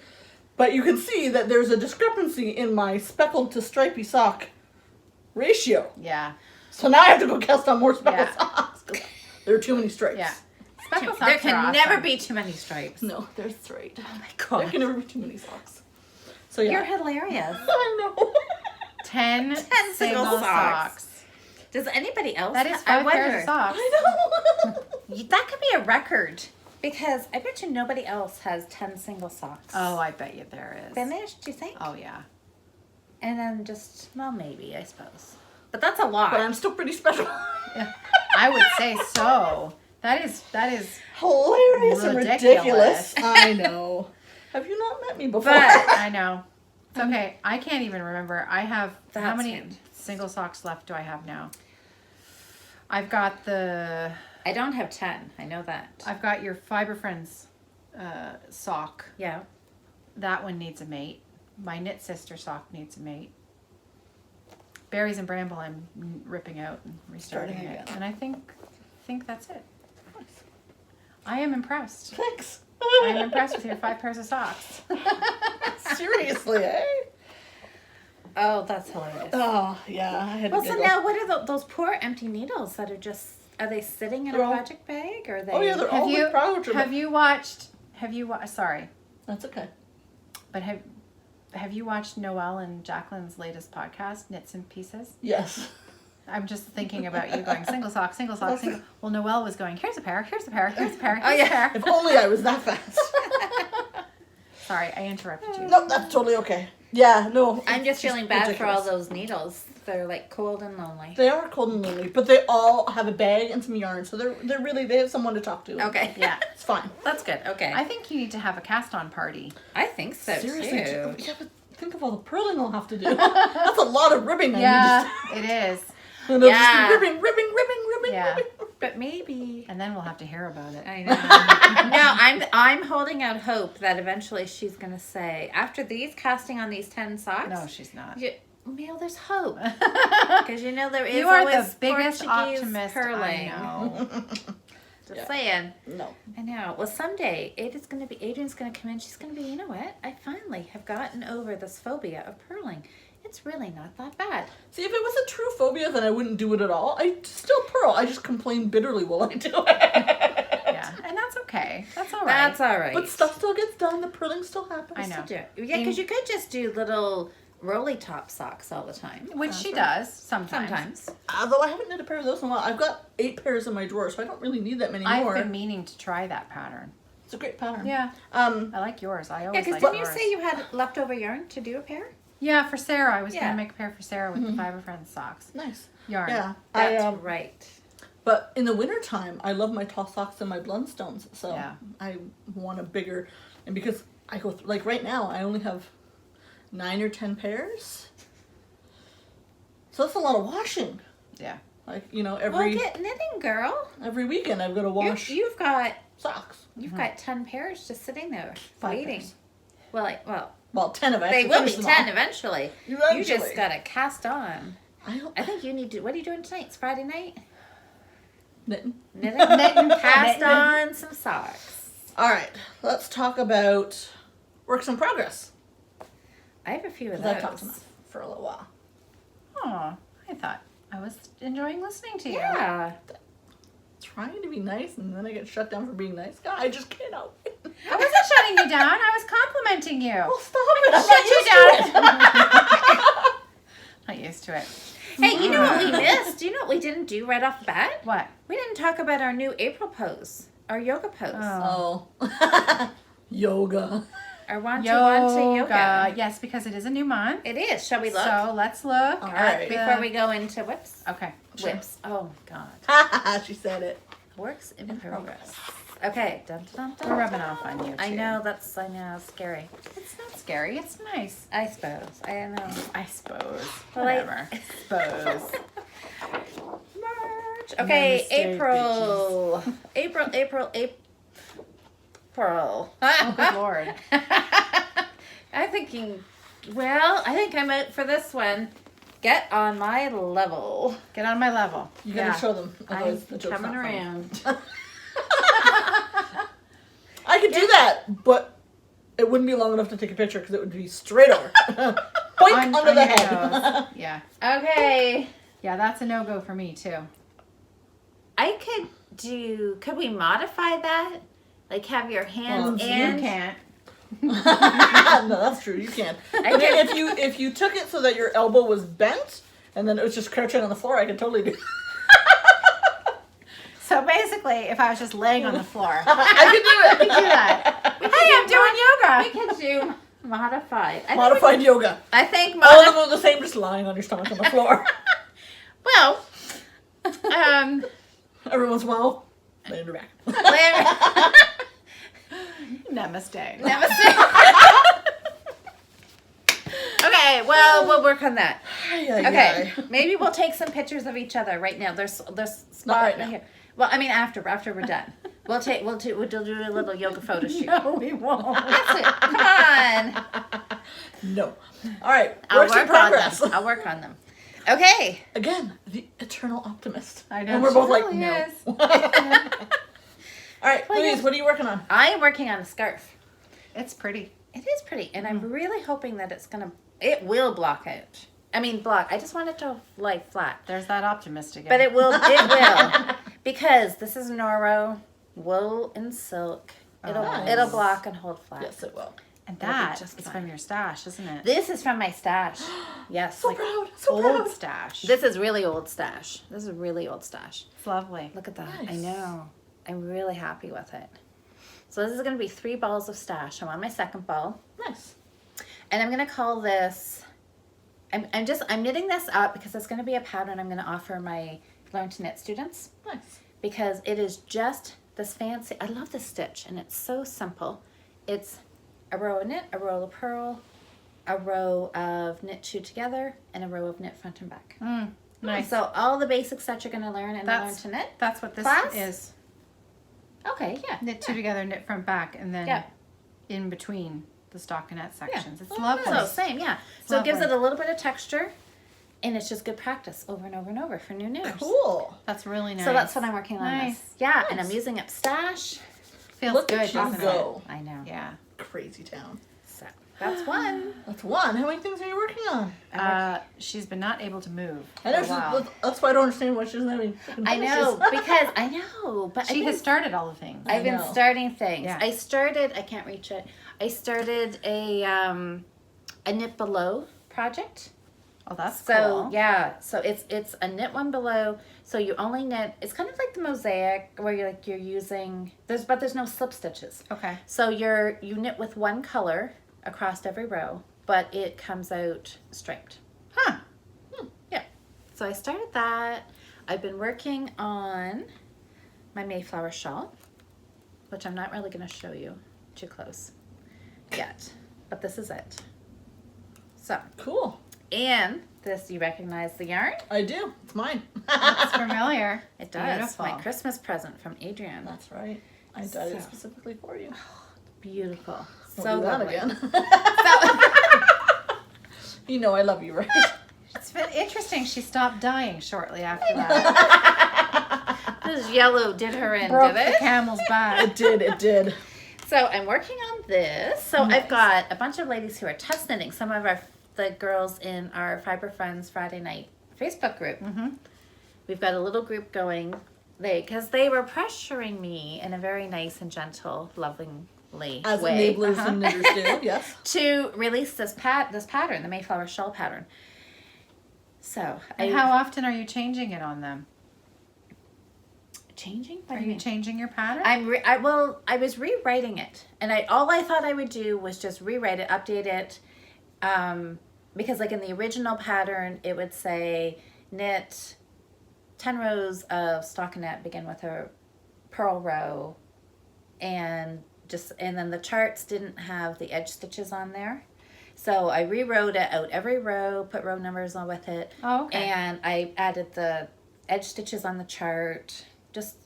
But you can see that there's a discrepancy in my speckled to stripy sock ratio. Yeah. So now I have to go cast on more speckled Yeah. socks. 'Cause there are too many stripes. Yeah. Speckle There socks can are awesome. never be too many stripes. No, there's 3. Oh my There god. can never be too many socks. So yeah. You're hilarious. I know. 10 single single socks. socks. Does anybody else? That is I 5 pairs wonder. of socks. I know. That could be a record because I bet you nobody else has 10 single socks. Oh, I bet you there is. Finished, do you think? Oh, yeah. And then just, well, maybe, I suppose. But that's a lot. But I'm still pretty special. Yeah. I would say so. That is Hilarious and Ridiculous. ridiculous. I know. Have you not met me before? But- I know. It's okay. I can't even remember. I have how That's many good. single socks left do I have now? I've got I don't have 10. I know that. I've got your Fiber Friends sock. Yeah. That one needs a mate. My Knit Sister sock needs a mate. Berries and Bramble I'm ripping out and restarting Starting it. again. And I think that's it. I am impressed. Thanks. I'm impressed with your 5 pairs of socks. Seriously, eh? Oh, that's hilarious. Oh, yeah. I had Well, to so giggle. now what are those poor empty needles that are just, are they sitting in They're a all- project bag or are they? Oh, yeah, they're all with project. Have you watched sorry, That's okay. but have you watched Noelle and Jacqueline's latest podcast, Knits and Pieces? Yes. I'm just thinking about you going single sock, single sock, single. Well, Noelle was going, here's a pair, here's a pair, here's a pair, here's a pair. If only I was that fast. Sorry, I interrupted you. No, that's totally okay. Yeah, no. I'm just it's feeling bad for all ridiculous. those needles. They're like cold and lonely. They are cold and lonely, but they all have a bag and some yarn, so they're really, they have someone to talk to. Okay. Yeah. It's fine. That's good. Okay. I think you need to have a cast-on party. I think so Seriously, too. yeah, but think of all the purling I'll have to do. That's a lot of ribbing. Yeah, it is. And it'll Yeah. just be ribbing. Yeah. But maybe. And then we'll have to hear about it. I know. No, I'm holding out hope that eventually she's gonna say after these casting on these 10 socks. No, she's not. Mel, there's hope because you know there is You are always the biggest Portuguese optimist purling. I know. Just Yeah. saying. No. I know. Well, someday Adrian's gonna come in. She's gonna be, you know what? I finally have gotten over this phobia of purling. It's really not that bad. See, if it was a true phobia, then I wouldn't do it at all. I still purl. I just complain bitterly while I do it. Yeah, and that's okay. That's all right. That's all right. But stuff still gets done. The purling still happens. I know. Do it. Yeah, because you could just do little rolly top socks all the time. Which she does sometimes. Sometimes. Although I haven't knit a pair of those in a while. I've got 8 pairs in my drawer, so I don't really need that many I've more. been meaning to try that pattern. It's a great pattern. Yeah, I like yours. I Yeah, always because like didn't you yours. say you had leftover yarn to do a pair? Yeah, for Sarah. I was going Yeah. to make a pair for Sarah with the Fiber Friends socks. nice. Yarn. Yeah. That's right. But in the wintertime, I love my tall socks and my Blundstones. So Yeah. I want a bigger, and because I go like right now, I only have 9 or 10 pairs. So that's a lot of washing. Yeah. Like, you know, Well, every get knitting, girl. every weekend I've got to wash You've got socks. got 10 pairs just sitting there 5 waiting. pairs. Well, 10 of it. they will be 10 eventually. You Eventually. just gotta cast on. I I think you need to. What are you doing tonight? It's Friday night. knitting. Knitting. Cast on some socks. All right, let's talk about works in progress. I have a few of 'Cause those. I've talked enough for a little while. Oh, I thought I was enjoying listening to you. Yeah. Trying to be nice, and then I get shut down for being nice. God, I just can't help it. I wasn't shutting you down. I was complimenting you. Oh, stop it! I'm Shut you not used to it. Not used to it. Hey, you know what we missed? Do you know what we didn't do right off the bat? What? We didn't talk about our new April pose, our yoga pose. Oh. Oh. Yoga. Our want yoga. Yes, because it is a new month. It is. Shall we look? So let's look All at right. Before we go into whips. Okay. Whips. Oh, God. She said it. Works in progress. Okay. Dun, dun, dun, We're rubbing off on you, too. I know, scary. It's not scary. It's nice. I suppose. I know. I suppose. Well, Whatever. Suppose. March. Okay, Namaste, April. April. Oh, good Lord. I'm thinking, well, I think I'm out for this one. Get on my level. Get on my level. You gotta show them. I'm Otherwise the joke's coming not funny. around. I could do that, but it wouldn't be long enough to take a picture because it would be straight over. Boink under the your head. nose. Yeah. Okay. Yeah, that's a no-go for me, too. Could we modify that? Like have your hands Well, and... You can't. No, that's true. You can't. But can- if you took it so that your elbow was bent and then it was just crouching on the floor, I could totally do. So basically, if I was just laying on the floor, I could do it. do that. Hey, I'm doing yoga. We could do modified. Modified yoga. I think All of them are the same, just lying on your stomach on the floor. Well, Every once in a while, lay on your back. Namaste. Okay, well, we'll work on that. Okay. Okay, maybe we'll take some pictures of each other right now. There's spot right now. here. Well, I mean after we're done. We'll do a little yoga photo shoot. No, we won't. That's it. Come on. No. All right. I'll Works in work on progress. them. I'll work on them. Okay. Again, the eternal optimist. I know, And we're she both like, really no. is. All right, Louise, what are you working on? I am working on a scarf. It's pretty. It is pretty, and I'm really hoping that it will block out. I mean, block. I just want it to lie flat. There's that optimist again. But it will. It will. Because this is Noro wool and silk. Nice. It'll block and hold flat. Yes, it will. And It'll be that just is fine. from your stash, isn't it? This is from my stash. Yes. So like, proud. So Old proud. stash. this is really old stash. This is really old stash. It's lovely. Look at that. I Nice. know. I'm really happy with it. So this is going to be 3 balls of stash. I'm on my second ball. Nice. And I'm going to call this, I'm knitting this up because it's going to be a pattern I'm going to offer my Learn to Knit students. Nice. Because it is just this fancy, I love this stitch and it's so simple. It's a row of knit, a row of purl, a row of knit two together, and a row of knit front and back. Nice. So all the basics that you're going to learn in Learn That's- to Knit. That's what this Class? is. Okay, yeah. Knit two together, knit front back, and then Yeah. in between the stockinette sections. It's Oh, lovely. So same, yeah. So it gives Lovely. it a little bit of texture, and it's just good practice over and over and over for new knitters. Cool. That's really nice. So that's what I'm working on. Nice. This. Yeah, and Nice. I'm using up stash. Feels Look good, at you doesn't go. I know. it? Yeah. Crazy town. So that's one. That's one. How many things are you working on? She's been not able to move I for know. a while. That's why I don't understand why she doesn't have any. fucking I know finishes. because I know, but She has started all the things. I've been know. starting things. Yeah. I can't reach it. I started a knit below project. Oh, that's So cool. yeah, so it's a knit one below. So you only knit. It's kind of like the mosaic where you're using there's no slip stitches. Okay. So you knit with one color across every row, but it comes out striped. Huh. Yeah. So I started that. I've been working on my Mayflower shawl, which I'm not really going to show you too close yet, but this is it. So, Cool. and this, you recognize the yarn? I do. It's mine. It's familiar. It does. Beautiful. My Christmas present from Adrian. That's right. I dyed it So. specifically for you. Beautiful. Don't So do that lovely. again. So, You know I love you, right? It's been interesting. She stopped dying shortly after that. this yellow did her in, Broke did the it? camel's back. It did. It did. So I'm working on this. So I've got a bunch of ladies who are test knitting. Some of the girls in our Fiber Friends Friday night Facebook group. Mm-hmm. We've got a little group going. Because they were pressuring me in a very nice and gentle, lovingly As way enablers and knitters do. Yes. to release this pattern, the Mayflower shawl pattern. So And how often are you changing it on them? changing? What Are do you you mean? changing your pattern? I was rewriting it, and all I thought I would do was just rewrite it, update it, because like in the original pattern, it would say knit 10 rows of stockinette, begin with a purl row, and then the charts didn't have the edge stitches on there. So I rewrote it out every row, put row numbers on with it. Oh, okay. And I added the edge stitches on the chart, just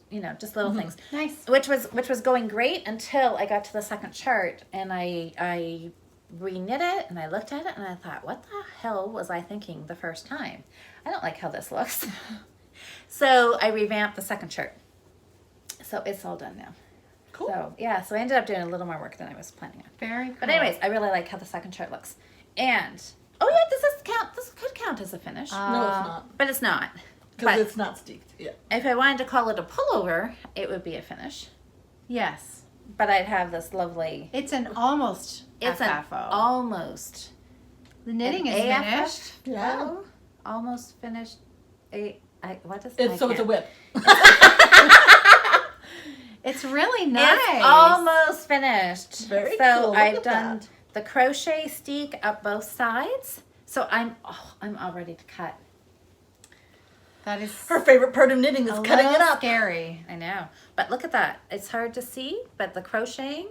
little things. Nice. Which was going great until I got to the second chart, and I re-knit it, and I looked at it and I thought, what the hell was I thinking the first time? I don't like how this looks. So I revamped the second chart. So it's all done now. Cool. So yeah, so I ended up doing a little more work than I was planning on. Very cool. But anyways, I really like how the second chart looks. And oh yeah, this could count as a finish. No, it's not. But it's not. Because But it's not steeked. Yeah. if I wanted to call it a pullover, it would be a finish. Yes. But I'd have this lovely It's an almost it's an FFO. almost The knitting an is AFF? finished. Yeah. Oh, almost finished. What is It's a whip. It's really nice. It's almost finished. Very so cool. Look I've at done that. the crochet steek up both sides. So I'm all ready to cut. That is Her favorite part of knitting is a cutting it little up. scary. I know. But look at that. It's hard to see, but the crocheting.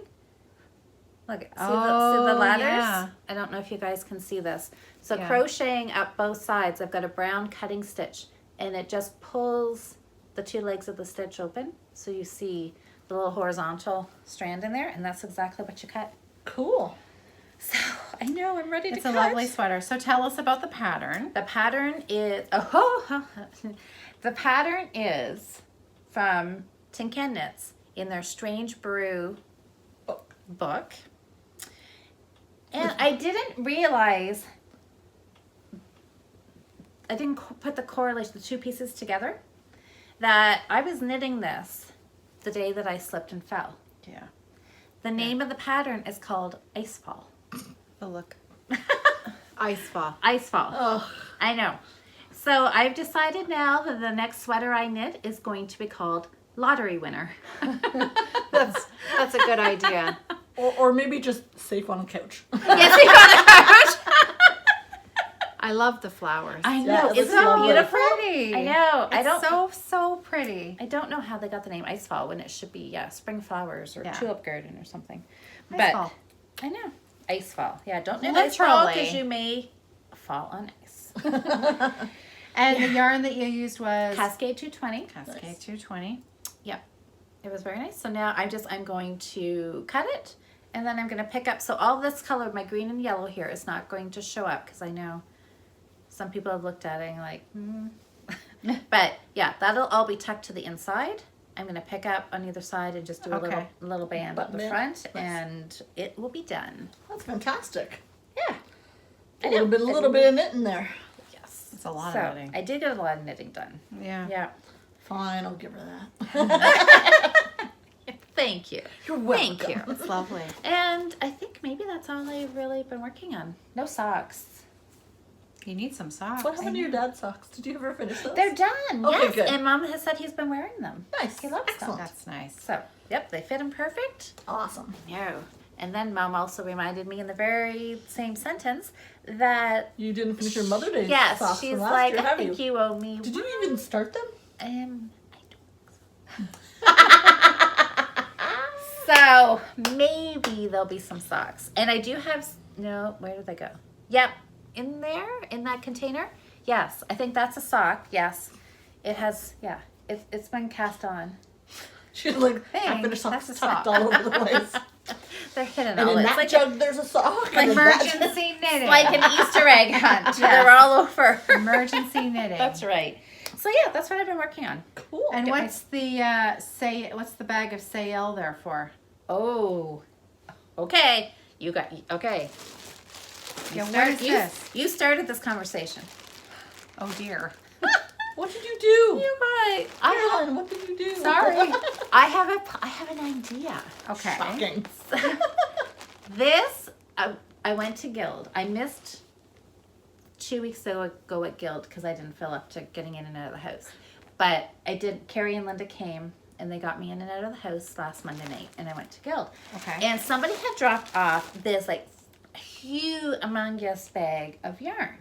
Look, see the ladders? Yeah. I don't know if you guys can see this. So Yeah. crocheting up both sides, I've got a brown cutting stitch, and it just pulls the two legs of the stitch open. So you see the little horizontal strand in there, and that's exactly what you cut. Cool. So I know I'm ready It's to a cut. lovely sweater. So tell us about the pattern. The pattern is the pattern is from Tin Can Knits in their Strange Brew book. And I didn't realize I didn't put the correlation, the two pieces together, that I was knitting this the day that I slipped and fell. Yeah. The name of the pattern is called Icefall. Oh, look. Ice fall. Icefall. Oh, I know. So I've decided now that the next sweater I knit is going to be called Lottery Winner. That's a good idea. or maybe just safe on a couch. Yes, you got the couch. I love the flowers. I Yeah, know. it It's looks so lovely. beautiful. Pretty. I know. It's so pretty. I don't know how they got the name Icefall when it should be spring flowers or Yeah. tulip garden or something. Icefall. But I know. Icefall. Yeah, don't knit icefall Literally. because you may fall on ice. And the yarn that you used was Cascade 220. Cascade Nice. 220. It was very nice. So now I'm going to cut it, and then I'm going to pick up. So all this color, my green and yellow here, is not going to show up because I know some people have looked at it and like, But yeah, that'll all be tucked to the inside. I'm going to pick up on either side and just do a Okay. little band up the Button front, Nice. and it will be done. That's fantastic. Yeah. A little bit of knitting there. Yes. It's a lot So of knitting. I did get a lot of knitting done. Yeah. Yeah. Fine, I'll give her that. Thank you. You're welcome. Thank you. It's lovely. And I think maybe that's all I've really been working on. No socks. You need some socks. What happened to your dad's socks? Did you ever finish those? They're done. Okay, yes. good. And Mom has said he's been wearing them. Nice. He loves them. Excellent. That's nice. So, yep, they fit him perfect. Awesome. No. And then Mom also reminded me in the very same sentence that You didn't finish your Mother Day yes, socks she's from last like, year, I have think you? you owe me. Did you even start them? I don't. So maybe there'll be some socks, and I do have no. Where did they go? Yep, in there in that container. Yes, I think that's a sock. Yes, it has. Yeah, it's been cast on. She's like, I Thanks, finished socks that's a tucked sock. all over the place. They're hidden And all. in It's that like jug, there's a sock. and in that jug- Emergency knitting. like an Easter egg hunt. Yes. They're all over. Emergency knitting. That's right. So yeah, that's what I've been working on. Cool. And Get my- what's the what's the bag of Sayel there for? Oh, okay. You got okay. Yeah, what is this? You started this conversation. Oh dear. What did you do? You got. Carolyn, what did you do? Sorry. I have an idea. Okay. Shocking. This I went to Guild. I missed 2 weeks ago at Guild because I didn't feel up to getting in and out of the house. But I did, Carrie and Linda came and they got me in and out of the house last Monday night and I went to Guild. Okay. And somebody had dropped off this like humongous bag of yarn.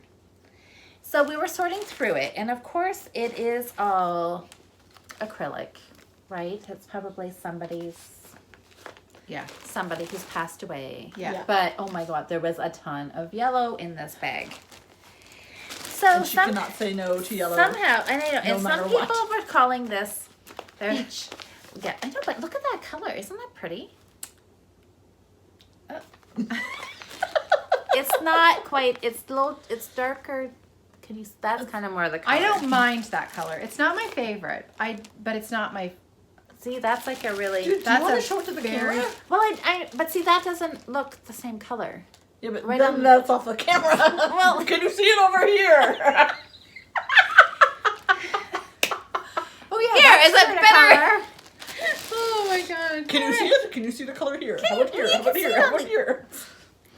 So we were sorting through it, and of course it is all acrylic, right? It's probably somebody who's passed away. Yeah. But oh my God, there was a ton of yellow in this bag. So And she cannot say no to yellow. somehow, and I know, and matter some what. people were calling this Peach. Yeah, I know, but look at that color. Isn't that pretty? Oh. It's not quite. It's darker. Can you? That's kind of more the color. I don't mind that color. It's not my favorite. But it's not my. See, that's like a really. Do you That's want a to show it to the very- camera? Well, but see, that doesn't look the same color. Yeah, but Right then on- that's off the camera. Well- can you see it over here? Oh yeah. Here, that's is it sort of better? color. Oh my God. Can you see it? Can you see the color here? How about here? you How about can here? see How it. about here?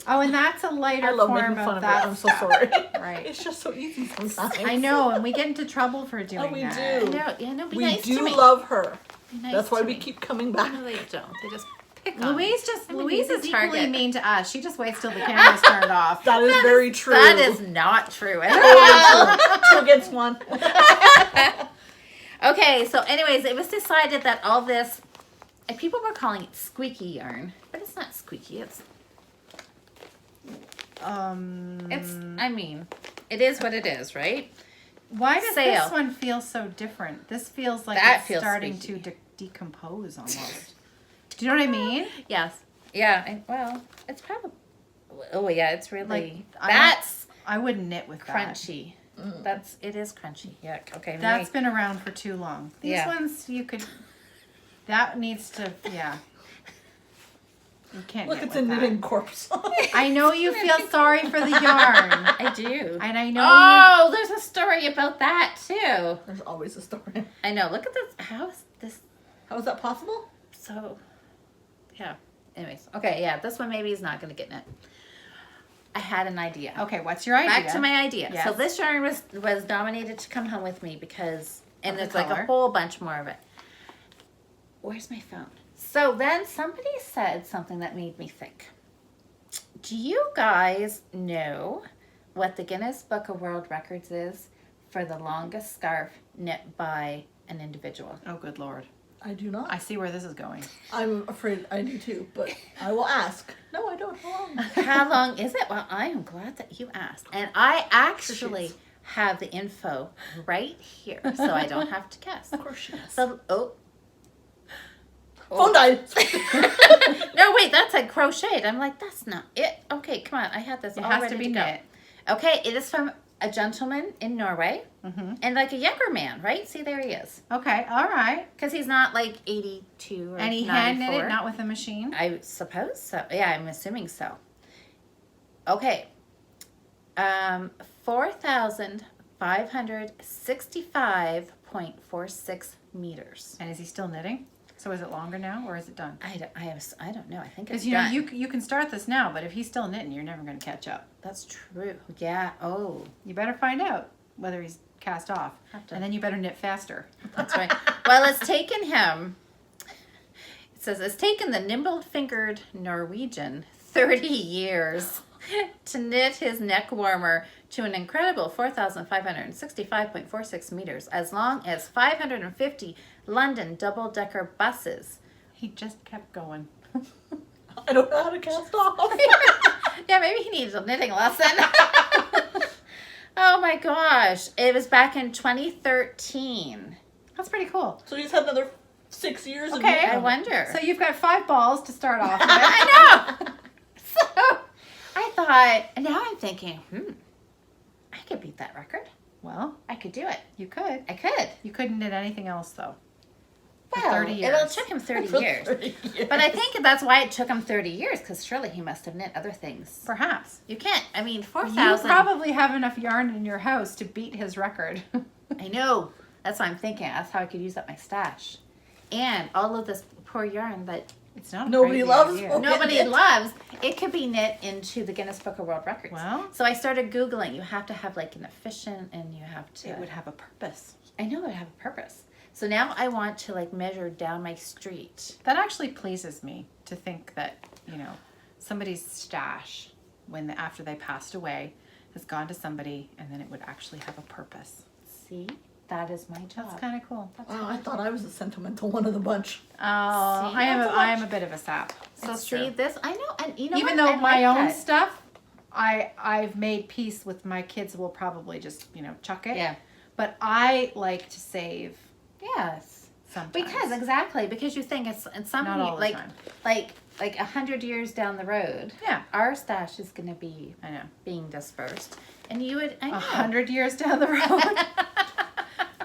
Oh, and that's a I lighter love form making fun of of it. that. I'm so sorry. Right. It's just so easy sometimes. I know, and we get into trouble for doing Oh, we that. do. No, yeah, no. Be We nice to do me. love her. Be nice That's why to we me. keep coming back. No, they don't. They just pick on me. Louise he's is a equally target. mean to us. She just waits till the camera's turned off. That is very true. That is not true at all. Two against one. Okay, so anyways, it was decided that all this, and people were calling it squeaky yarn, but it's not squeaky. It's I mean, it is what it is, right? Why does Sale. this one feel so different? This feels like That it's feels starting squeaky. to decompose almost. Do you know what I mean? Yes. Yeah. Well, it's probably. Oh yeah, it's really. Like, That's I wouldn't knit with that. crunchy. It is crunchy. Yuck. Okay. That's been around for too long. These Yeah. ones you could. That needs to. Yeah. You can't. Look, knit it's a with that. knitting corpse. I know you feel sorry for the yarn, I do. and I know Oh, there's a story about that too. There's always a story. I know. Look at this. How is this How is that possible? so? Yeah. Anyways. Okay. Yeah. This one maybe is not going to get knit. I had an idea. you. Okay, what's your idea? Back to my idea. Yes. So this yarn was nominated to come home with me because, and Of the there's like color. a whole bunch more of it. Where's my phone? So then somebody said something that made me think. Do you guys know what the Guinness Book of World Records is for the longest scarf knit by an individual? Oh, good lord! I do not. I see where this is going. I'm afraid I do too, but I will ask. No, I don't. How long? How long is it? Well, I am glad that you asked. And I actually have the info right here, so I don't have to guess. Of course she does. So, Phone died. No, wait, that's a crocheted. I'm like, that's not it. Okay, come on. I had this It all has ready to be go. knit. Okay, it is from a gentleman in Norway Mm-hmm. and like a younger man, right? See, there he is. Okay, all right. Because he's not like 82 or And he 94. hand knitted, not with a machine. I suppose so. Yeah, I'm assuming so. Okay. 4,565.46 meters. And is he still knitting? So is it longer now, or is it done? I don't know. I think Because it's you know done. you can start this now, but if he's still knitting, you're never going to catch up. That's true. Yeah. Oh, You better find out whether he's cast off, Have to. and then you better knit faster. that's right. Well, it's taken him. It says it's taken the nimble-fingered Norwegian 30 years to knit his neck warmer to an incredible 4,565.46 meters, as long as 550 London double-decker buses. He just kept going. I don't know how to cast off. Yeah, maybe he needs a knitting lesson. Oh my gosh. It was back in 2013. That's pretty cool. So he's had another 6 years. of Okay. I knitting. wonder. So you've got 5 balls to start off with. I know. So I thought, and now I'm thinking, I could beat that record. Well, I could do it. you could. I could. You couldn't knit anything else though. For Well, 30 years. Well, it took him 30 For years. 30 years. But I think that's why it took him 30 years, because surely he must have knit other things. Perhaps. You can't. I mean, You 4,000. probably have enough yarn in your house to beat his record. I know. That's what I'm thinking. That's how I could use up my stash. And all of this poor yarn that It's not a Nobody crazy loves idea. them. nobody Knit. loves. it could be knit into the Guinness Book of World Records. Well. So I started Googling. You have to have like an efficient, and you have to. It would have a purpose. I know it would have a purpose. So now I want to like measure down my street. That actually pleases me to think that, you know, somebody's stash after they passed away has gone to somebody, and then it would actually have a purpose. See, that is my job. That's kind of cool. Wow, I thought I was the sentimental one of the bunch. Oh, I am a bit of a sap. So It's see true. this, I know, and you know Even what? though I my like own that. stuff, I've made peace with my kids will probably just, you know, chuck it. Yeah. But I like to save Yes. sometimes. Because you think it's some Not all the like time. like 100 years down the road, Yeah. our stash is going to be I know. being dispersed, and you would 100 years down the road.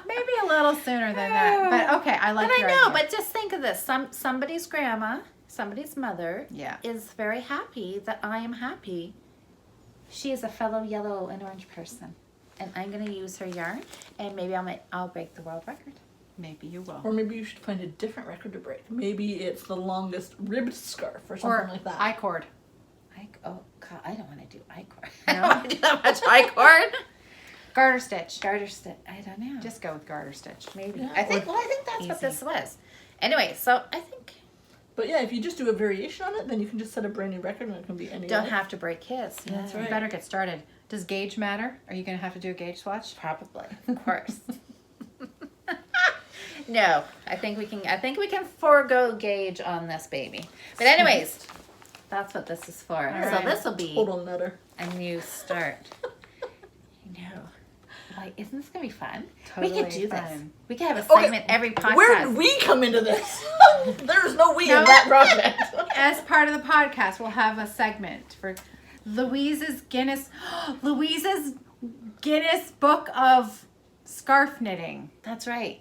Maybe a little sooner than that. But okay, I like But I your know, idea. but just think of this: somebody's grandma, somebody's mother, Yeah. is very happy that I am happy. She is a fellow yellow and orange person, and I'm going to use her yarn, and maybe I'll break the world record. Maybe you will. Or maybe you should find a different record to break. Maybe it's the longest ribbed scarf or something like that. I-cord. Oh God, I don't want to do I-cord. No? I don't want to do that much I-cord. Garter stitch. Garter stitch. I don't know. Just go with garter stitch. maybe. Yeah, I think that's what easy. this was. Anyway, so I think But yeah, if you just do a variation on it, then you can just set a brand new record and it can be any don't way. have to break his. Yeah, that's You right. better get started. Does gauge matter? Are you going to have to do a gauge swatch? Probably, of course. No, I think we can forego gauge on this baby. But anyways, that's what this is for. All So right. this will be Total nutter. a new start. I know. Like, isn't this gonna be fun? we Totally could do this. fun. We could have a segment every podcast. Where did we come into this? There's no we No. in that project. As part of the podcast, we'll have a segment for Louise's Guinness Book of Scarf Knitting. That's right.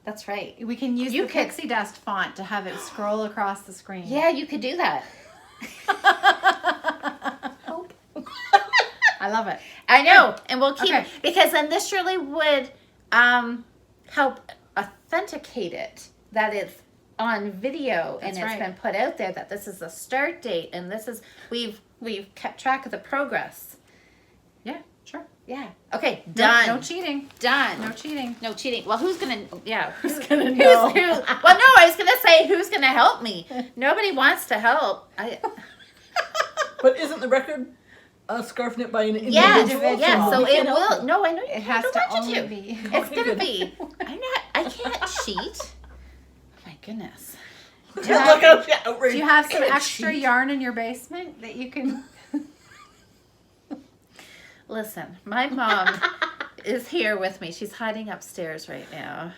That's right. We can use You the could- pixie dust font to have it scroll across the screen. Yeah, you could do that. I love it. I know, and we'll keep Okay. because then this really would help authenticate it that it's on video and That's it's right. been put out there that this is the start date and this is we've kept track of the progress. Yeah, sure. Yeah. Okay. No- Done. No cheating. Done. No cheating. No cheating. Well, who's gonna? Yeah. Who's gonna know? Who? Well, no. I was gonna say who's gonna help me. Nobody wants to help. But isn't the record a scarf knit by an Yeah. individual? Yeah. So we it can't help will. them. No, I know. It has I to don't want only you to. be. It's Okay, gonna good. be. I'm not. I can't cheat. Oh my goodness. Look how she outraged. Do you have some Can't extra cheat. yarn in your basement that you can? Listen, my mom is here with me. She's hiding upstairs right now,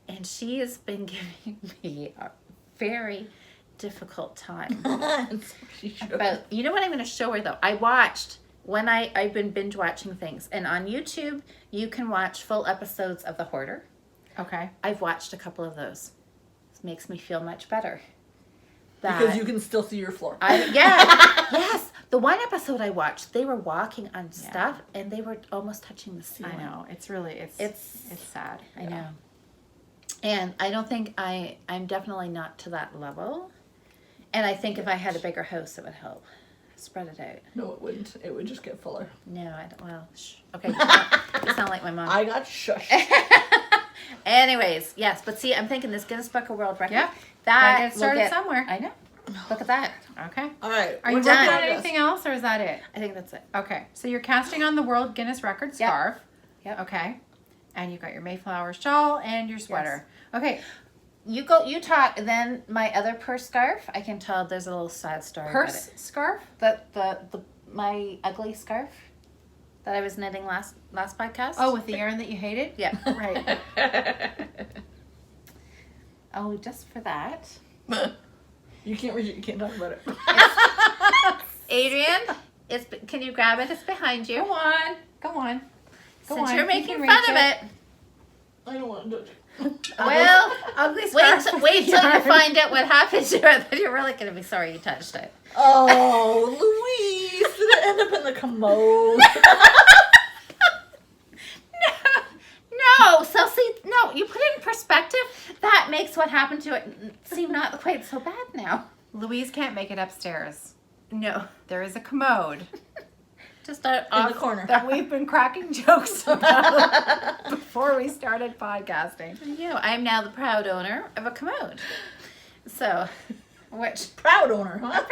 and she has been giving me a very difficult time. She should. About you know what I'm going to show her though. I watched when I've been binge watching things, and on YouTube you can watch full episodes of The Hoarder. Okay. I've watched a couple of those. This makes me feel much better. Because you can still see your floor. Yes. The one episode I watched, they were walking on stuff and they were almost touching the ceiling. I know. It's really it's sad. I know. And I don't think I'm definitely not to that level. And I think if I had a bigger house, it would help spread it out. No, it wouldn't. It would just get fuller. No, I don't. Well, shh. Okay. You sound like my mom. I got shushed. Anyways, yes. But see, I'm thinking this Guinness Book of World Records. Yeah. That Gotta get started somewhere. I know. Look at that. Okay. All right. Are you we're working done. on anything else, or is that it? I think that's it. Okay. So you're casting on the World Guinness Records Yep. scarf. Yep. Okay. And you've got your Mayflower shawl and your sweater. Okay. You talk, and then my other purse scarf, I can tell there's a little sad story Purse scarf. about it. My ugly scarf that I was knitting last podcast. Oh, with the yarn that you hated. Yeah. Right. Oh, just for that. You can't read it. You can't talk about it. Adrian, can you grab it? It's behind you. Go on. Go on. Go Since on. you're You making can fun reach of it. I don't want to do it. Well, Ugly wait scarf. wait till you yarn. find out what happened to it. Then you're really going to be sorry you touched it. Oh, Louise! Did it end up in the commode? No, so see, no, you put it in perspective. That makes what happened to it seem not quite so bad now. Louise can't make it upstairs. No, there is a commode Just In the corner. that we've been cracking jokes about before we started podcasting. I'm now the proud owner of a commode. So, which, Proud owner, huh?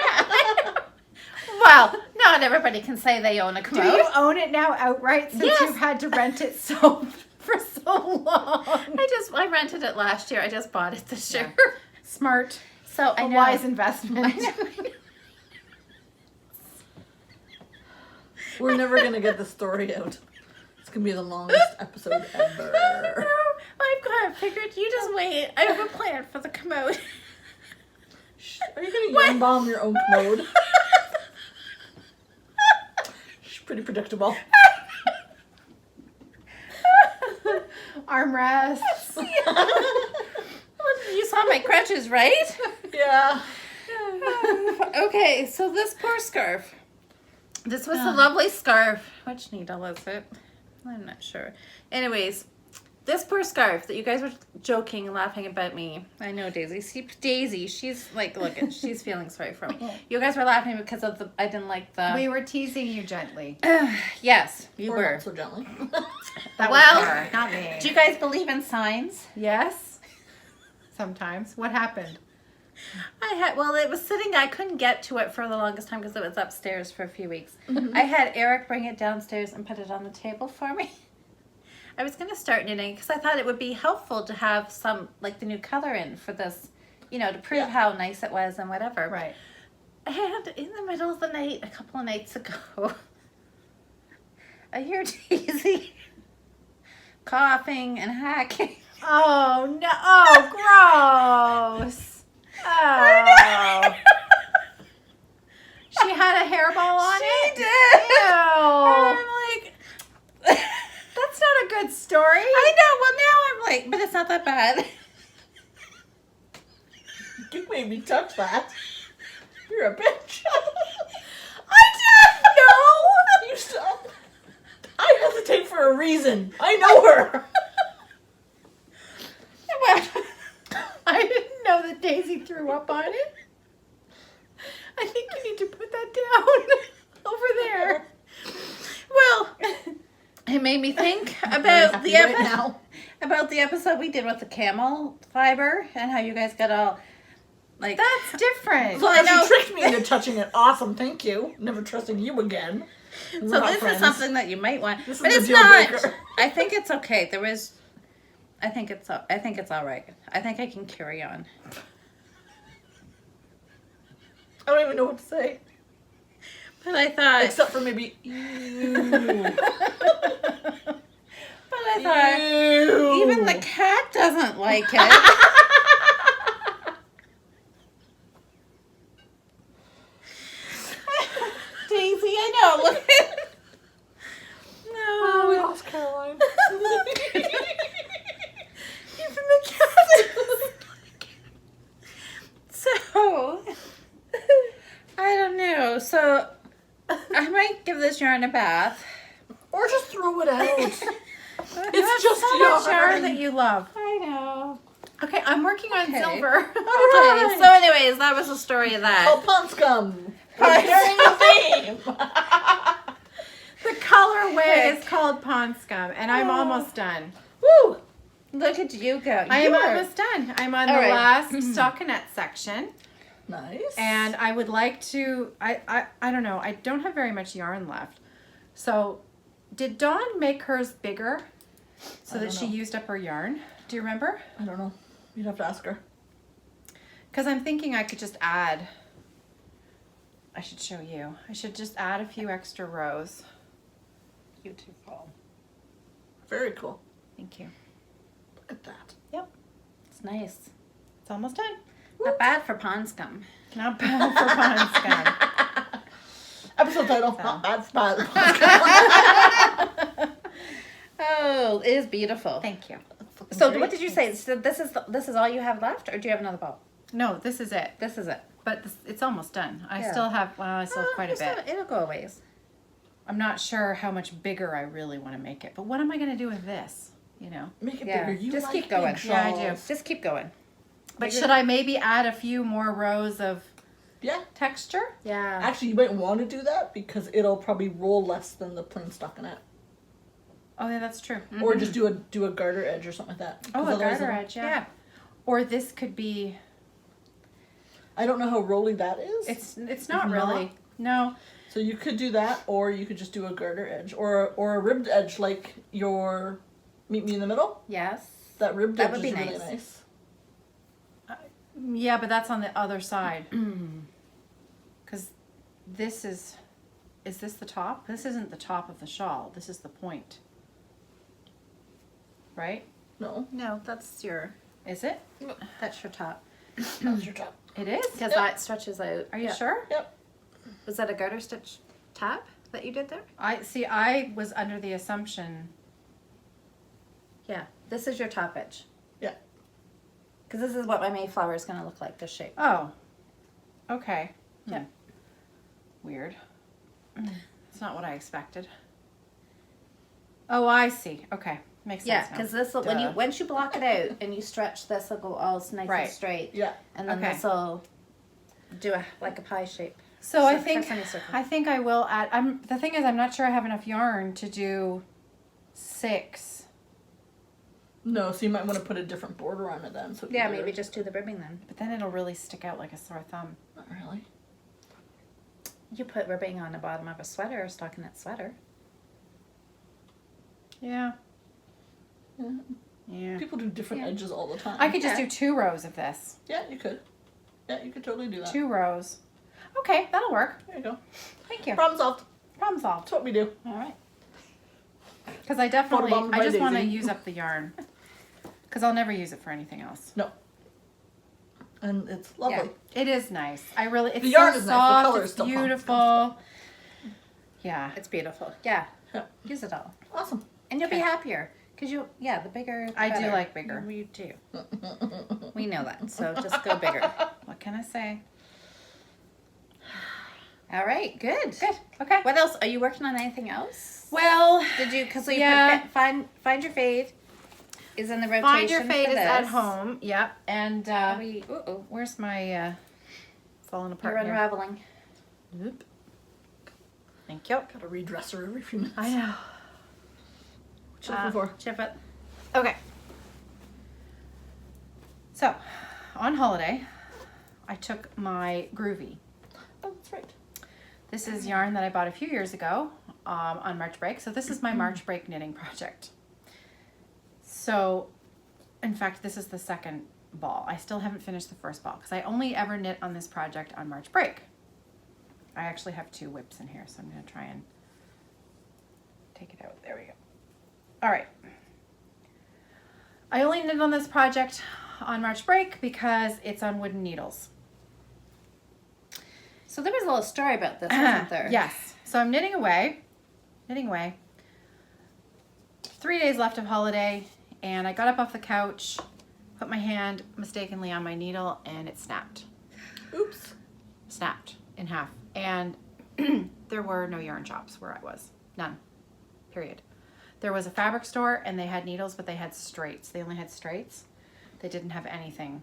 well, not everybody can say they own a Do commode. you own it now outright since Yes. you've had to rent it for so long? I rented it last year. I just bought it this year. Smart. So I A know. wise investment. I know. We're never gonna get the story out. It's gonna be the longest episode ever. I've got it figured. You just wait. I have a plan for the commode. Are you gonna yarn bomb your own commode? She's pretty predictable. Armrests. You saw my crutches, right? Yeah. Okay, so this poor scarf. This was a lovely scarf. Which needle is it? I'm not sure. Anyways, this poor scarf that you guys were joking and laughing about me. I know Daisy. See, Daisy, she's like, look, she's feeling sorry for me. You guys were laughing because of I didn't like the. We were teasing you gently. Yes, you Or were. not so gently. That Well, was her, not me. Do you guys believe in signs? Yes. Sometimes. What happened? Well, it was sitting, I couldn't get to it for the longest time because it was upstairs for a few weeks. I had Eric bring it downstairs and put it on the table for me. I was going to start knitting because I thought it would be helpful to have some, like the new color in for this, to prove how nice it was and whatever. Right. And in the middle of the night, a couple of nights ago, I hear Daisy coughing and hacking. Oh, no. Oh, gross. Oh. She had a hairball on She it? did. Ew. I'm like, That's not a good story. I know. Well, now I'm like, but it's not that bad. You made me touch that. You're a bitch. I didn't know. You stop. I hesitate for a reason. I know her. I didn't know that Daisy threw up on it. I think you need to put that down over there. Well, it made me think about the right now. about the episode we did with the camel fiber and how you guys got all like. That's different. So I know. You tricked me into touching it. Awesome, thank you. Never trusting you again. We're So not this friends. is something that you might want, This but is it's the deal not. breaker. I think it's okay. I think it's all right. I think I can carry on. I don't even know what to say. But I thought. Except for maybe, ew. But I thought Ew. even the cat doesn't like it. Daisy, I know. Look at. Oh, we No. lost Caroline. Even the cat. So, I don't know. So, I might give this yarn a bath. Or just throw it out. It's just so much yarn. yarn that you love. I know. Okay, I'm working on Okay. silver. Okay, so anyways, that was the story of that. Oh, pond scum. We're carrying the theme. The colorway Heck. is called Pond Scum, and I'm almost done. Woo. Look at you go. I am You're- almost done. I'm on All the right. last stockinette section, Nice. and I would like to. I don't know. I don't have very much yarn left. So, did Dawn make hers bigger so I that don't she know. used up her yarn? Do you remember? I don't know. You'd have to ask her. Because I'm thinking I could just add. I should show you. I should just add a few extra rows. Beautiful. Very cool. Thank you. Look at that. It's nice. It's almost done. Not bad for pond scum. Not bad for Pond Scum. Episode title. Not bad. Bad. Oh, it is beautiful. Thank you. So what did you say? So this is all you have left, or do you have another ball? No, this is it. This is it. But it's almost done. I Yeah. still have, I still have quite a bit. It'll go a ways. I'm not sure how much bigger I really want to make it. But what am I going to do with this? Make it Yeah, bigger. You just like keep going. big Yeah, I do. shawls. Just keep going. But should I maybe add a few more rows of Yeah. texture. Yeah. Actually, you might want to do that because it'll probably roll less than the plain stockinette. Oh yeah, that's true. Or just do a garter edge or something like that. 'Cause Oh, a otherwise garter it'll- edge, yeah. Or this could be. I don't know how rolly that is. It's not It's really. not? No. So you could do that, or you could just do a garter edge, or a ribbed edge like your Meet Me in the Middle. Yes. That ribbed That edge would is be really nice. nice. Yeah, but that's on the other side. Because this is this the top? This isn't the top of the shawl. This is the point. Right? No, No, that's your. Is it? That's your top. that's your top. It is? Because that stretches out. Are you Yeah. sure? Yep. Was that a garter stitch tab that you did there? I was under the assumption. Yeah. This is your top edge. Yeah. Because this is what my Mayflower is going to look like, this shape. Oh. Okay. Yeah. Weird. It's not what I expected. Oh, I see. Okay. Makes Yeah, sense. now. because this will, when you Duh. once you block it out and you stretch this, will go all nice Right. and straight. Yeah. And then Okay. this will do like a pie shape. So I So think semicircle. I think I will add. The thing is, I'm not sure I have enough yarn to do 6. No, so you might want to put a different border on it then. So Yeah, maybe just do the ribbing then. But then it'll really stick out like a sore thumb. Not really. You put ribbing on the bottom of a sweater or stockinette sweater. Yeah. Yeah. Yeah. People do different Yeah. edges all the time. I could just Okay. do 2 rows of this. Yeah, you could. Yeah, you could totally do that. 2 rows. Okay, that'll work. There you go. Thank you. Problem solved. Problem solved. That's what we do. All right. Because I definitely, Photobombed by I just want to Daisy. use up the yarn. Because I'll never use it for anything else. No. And it's lovely. It is nice. I really, it's The yarn so is nice. The soft, color is it's still beautiful. Yeah. It's beautiful. Yeah. Yeah. Use it all. Awesome. And you'll be Okay. happier. Because the bigger. The I do better. like bigger. You do. We know that. So just go bigger. What can I say? All right. Good. Good. Okay. What else? Are you working on anything else? Well, Did you? Because you Yeah. put find your fade is in the rotation. Find Your Fade for is at this. home. Yep. And Where's where's my falling apart you're here? unraveling? Oop. Thank you. Got to redress her every few minutes. I know. What you looking for? Chip it. Okay. So, on holiday, I took my Groovy. Oh, that's right. This is yarn that I bought a few years ago on March break. So this is my March break knitting project. So, in fact, this is the second ball. I still haven't finished the first ball because I only ever knit on this project on March break. I actually have 2 whips in here, so I'm going to try and take it out. There we go. All right. I only knit on this project on March break because it's on wooden needles. So there was a little story about this, wasn't there? Yes. So I'm knitting away. 3 days left of holiday, and I got up off the couch, put my hand mistakenly on my needle, and it snapped. Oops. Snapped in half. And there were no yarn shops where I was. None. Period. There was a fabric store, and they had needles, but they had straights. They only had straights. They didn't have anything.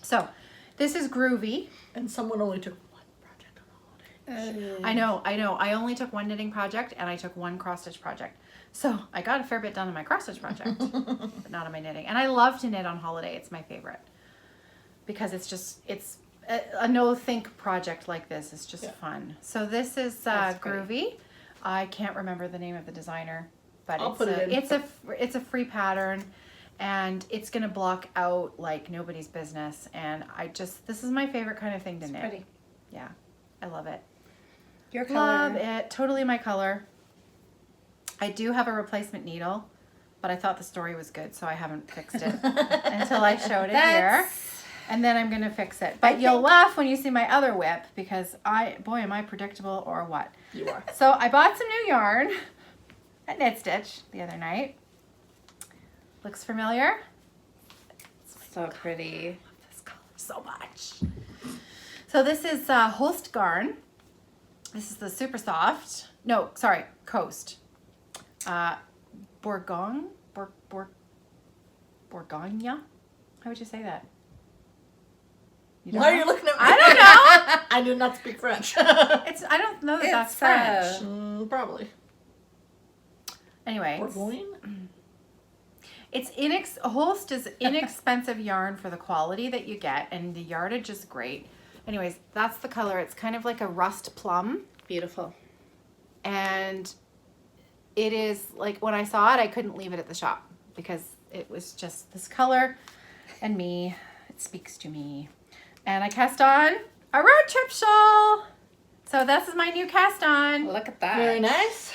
So, this is Groovy. And someone only took one project on holiday. I know. I only took 1 knitting project, and I took 1 cross-stitch project. So, I got a fair bit done on my cross-stitch project, but not on my knitting. And I love to knit on holiday. It's my favorite. Because it's a no-think project like this. It's just fun. So, this is That's great. Groovy. I can't remember the name of the designer, but I'll put it in. it's a free pattern, and it's gonna block out like nobody's business. And this is my favorite kind of thing to knit. Pretty. Yeah, I love it. Your color. Love it. Totally my color. I do have a replacement needle, but I thought the story was good, so I haven't fixed it until I showed it here. And then I'm gonna fix it. But you'll laugh when you see my other whip because boy, am I predictable or what? You are. So I bought some new yarn at Knit Stitch the other night. Looks familiar? So pretty. This color so much. So this is Holst Garn. This is the super soft. No, sorry, Coast. Bourgogne? Bourgogne? How would you say that? Why are you looking at me? I don't know. I do not speak French. I don't know that that's It's, French. Probably. Anyway, Bourgogne? it's Holst is inexpensive yarn for the quality that you get, and the yardage is great. Anyways, that's the color. It's kind of like a rust plum, Beautiful. and it is like when I saw it, I couldn't leave it at the shop because it was just this color and me. It speaks to me. And I cast on a road trip shawl. So this is my new cast on. Look at that. Very nice.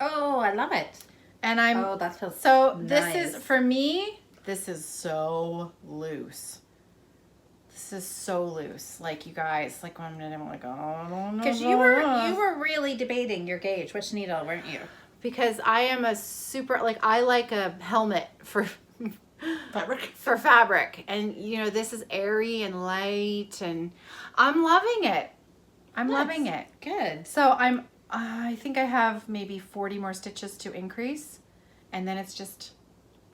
Oh, I love it. And I'm Oh, that feels so nice. this is for me, this is so loose. This is so loose. Like you guys, like I'm like, oh no. Because you were really debating your gauge. Which needle, weren't you? Because I am a super I like a helmet for Fabric. and you know this is airy and light and I'm loving it. I'm Nice. loving it. Good. So I think I have maybe 40 more stitches to increase, and then it's just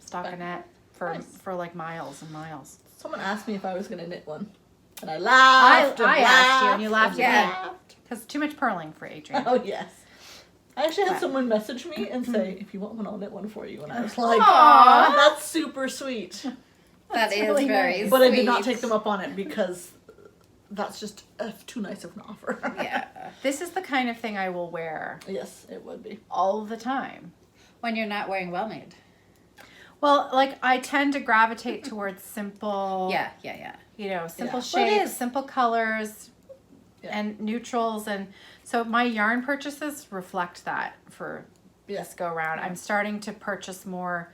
stockinette for Nice. for like miles and miles. Someone asked me if I was going to knit one. And I laughed. I asked you and you laughed at me. laughed. Because too much purling for Adrian. Oh, yes. I actually had But- someone message me and say, if you want one, I'll knit one for you. And I was like, Aw. that's super sweet. That is really very nice. But I did not sweet. take them up on it because that's just too nice of an offer. Yeah. This is the kind of thing I will wear Yes, it would be. all the time. When you're not wearing well made. Well, like I tend to gravitate towards simple, Yeah. you know, simple Yeah. Well, it shapes, is. simple colors, Yeah. and neutrals, and so my yarn purchases reflect that for Yes. this go around. I'm starting to purchase more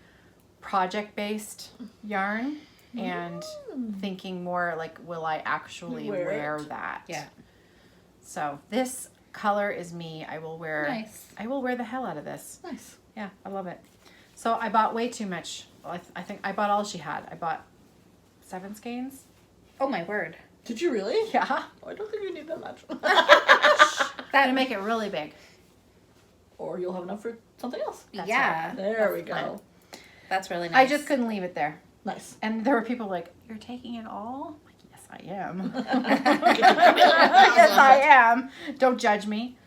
project-based yarn and thinking more like, will I actually Wear wear it. that? Yeah. So this color is me. I will wear. Nice. I will wear the hell out of this. Nice. Yeah, I love it. So I bought way too much. Well, I think I bought all she had. I bought 7 skeins. Oh my word. Did you really? Yeah. Oh, I don't think you need that much. That'll make it really big. Or you'll have enough for something else. That's Yeah. There we That's go. That's really nice. I just couldn't leave it there. Nice. And there were people like, "You're taking it all?" I'm like, "Yes, I am." Yes, Yes, I am. Don't judge me.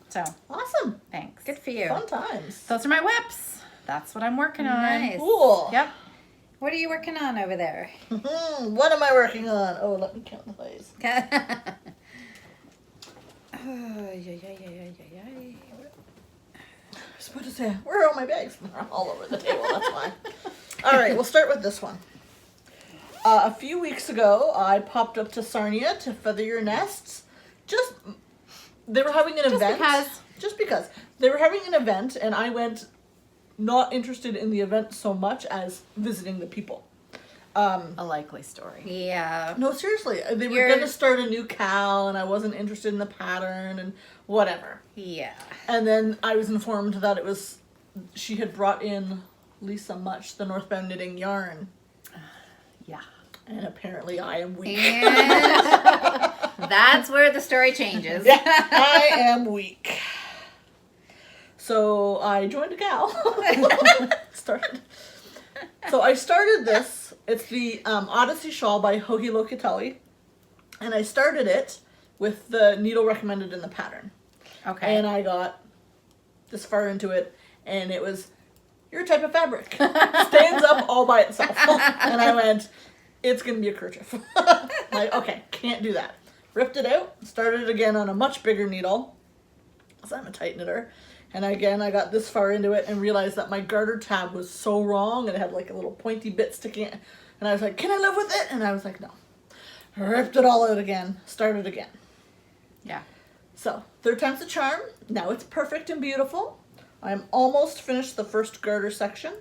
So, Awesome. thanks. Good for you. Fun times. Those are my whips. That's what I'm working on. Nice. Cool. Yep. What are you working on over there? What am I working on? Oh, let me count the plays. I was about to say, where are all my bags? They're all over the table, that's why. All right, we'll start with this one. A few weeks ago, I popped up to Sarnia to feather your nests. They were having an event. Just because. They were having an event, and I went not interested in the event so much as visiting the people. A likely story. Yeah. No, seriously. They were You're- going to start a new cow, and I wasn't interested in the pattern and whatever. Yeah. And then I was informed that she had brought in Lisa Much, the Northbound Knitting yarn. Yeah. And apparently I am weak. And that's where the story changes. Yeah, I am weak. So I joined a gal. So I started this. It's the Odyssey Shawl by Hohi Locatelli. And I started it with the needle recommended in the pattern. Okay. And I got this far into it, and it was your type of fabric. Stands up all by itself. And I went, it's going to be a kerchief. Like, okay, can't do that. Ripped it out, started it again on a much bigger needle, because I'm a tight knitter. And again, I got this far into it and realized that my garter tab was so wrong, and it had like a little pointy bit sticking in. And I was like, can I live with it? And I was like, no. Ripped it all out again, started again. Yeah. So, 3rd time's the charm. Now it's perfect and beautiful. I'm almost finished the first garter section.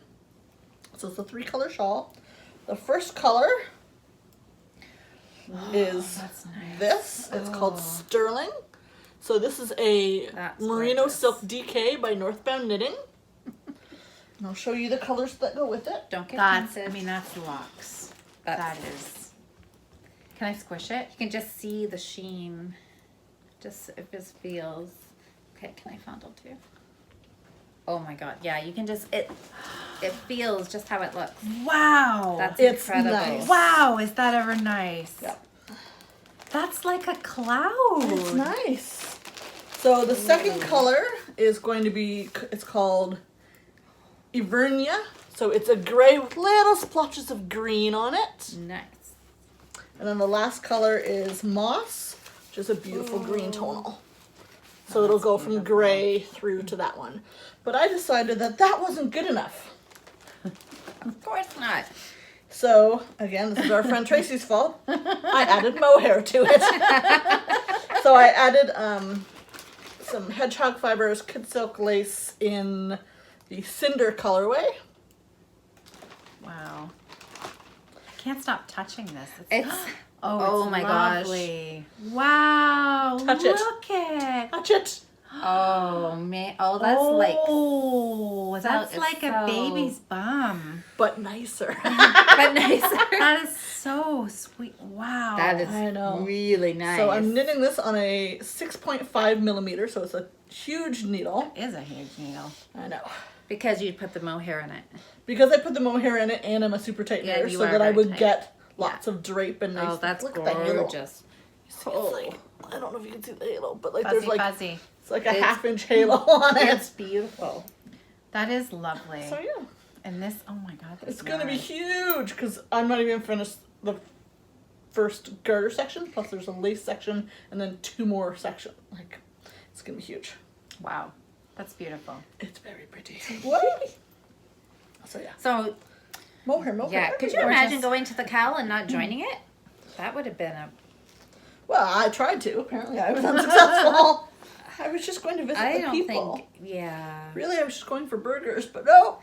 So it's a 3-color shawl. The first color is That's nice. this. It's called Sterling. So this is a That's Merino gorgeous. Silk DK by Northbound Knitting. And I'll show you the colors that go with it. Don't get That's offensive. that's luxe. That's- That is. Can I squish it? You can just see the sheen. Just, it just feels. Okay, can I fondle too? Oh my god, yeah, you can just, it feels just how it looks. Wow. That's It's incredible. nice. Wow, is that ever nice? Yeah. That's like a cloud. It's nice. So the second color is going to be, it's called Ivernia. So it's a gray with little splotches of green on it. Nice. And then the last color is Moss, which is a beautiful green tonal. So it'll go from gray through to that one. But I decided that that wasn't good enough. Of course not. So, again, this is our friend Tracy's fault. I added mohair to it. So I added some hedgehog fibers, kid silk lace in the Cinder colorway. Wow. I can't stop touching this. It's oh, it's my gosh. lovely. Wow. Touch it. Look it. Touch it. oh man. Oh, that's like Oh, that's it's like a so- baby's bum. But nicer. but nicer. That is so sweet. Wow. That is I know. really nice. So I'm knitting this on a 6.5 millimeter, so it's a huge needle. is a huge needle. I know. because you'd put the mohair in it. Because I put the mohair in it and I'm a super tight Yeah, knitter, you so are that I very would tight. get lots of drape and nice. Oh, that's look at the halo. gorgeous. It's like, I don't know if you can see the halo, but like Fuzzy, there's like fuzzy. it's like a It's- half-inch halo on It's it. beautiful. That is lovely. So yeah, And this, oh my God. this it's gonna be yarn. huge because I'm not even finished the first garter section. Plus there's a lace section and then 2 more sections. Like it's gonna be huge. Wow. That's beautiful. It's very pretty. What? So yeah, So mohair. yeah, could you Gorgeous. imagine going to the cowl and not joining it? That would have been a. Well, I tried to. Apparently, I was unsuccessful. I was just going to visit I the don't people. think. Yeah. Really, I was just going for burgers, but no.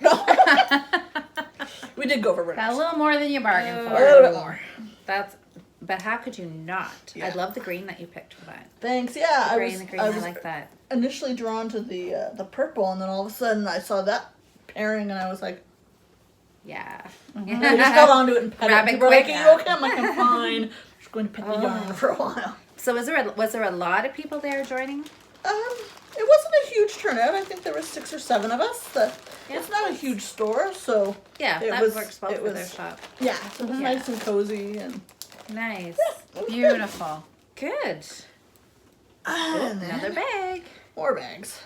We did go for burgers. Got a little more than you bargained A for. little bit more. That's. But how could you not? Yeah. I love the green that you picked for that. Thanks. Yeah, The I gray was. and the green. I I was like that. initially drawn to the purple, and then all of a sudden I saw that pairing, and I was like, Yeah. I just held onto it and pet Grab it. it People were like, quick. "Are you okay?" I'm like, "I'm fine." Just going to pet the yarn Oh. for a while. So was there a lot of people there joining? It wasn't a huge turnout. I think there were 6 or 7 of us. Yeah. It's not a huge store, so Yeah, It that was- works well it for was- their shop. yeah, so it was Yeah. nice and cozy and Nice. it was good. Beautiful. Good. And then Another bag. more bags.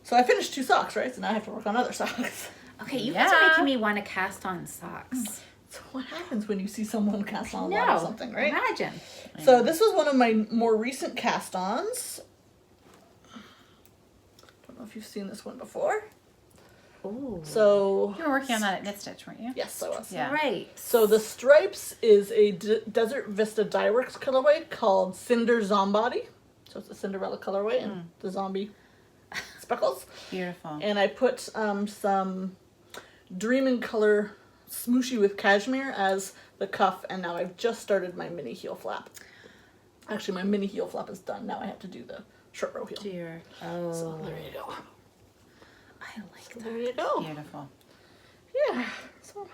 So I finished 2 socks, right? So now I have to work on other socks. Okay, you guys are Yeah. making me want to cast on socks. So what happens when you see someone cast on a lot of something, right? Imagine. So this was one of my more recent cast-ons. Don't know if you've seen this one before. Ooh. So You were working on that at Knit Stitch, weren't you? yes, I was. Yeah. Right. So the stripes is a Desert Vista Dyeworks colorway called Cinder Zombody. So it's a Cinderella colorway and the zombie speckles. Beautiful. And I put some Dream in Color Smooshy with Cashmere as the cuff, and now I've just started my mini heel flap. Actually, my mini heel flap is done. Now I have to do the short row heel. Dear. Oh. So there you go. I like So that. there you go. Beautiful. Yeah. So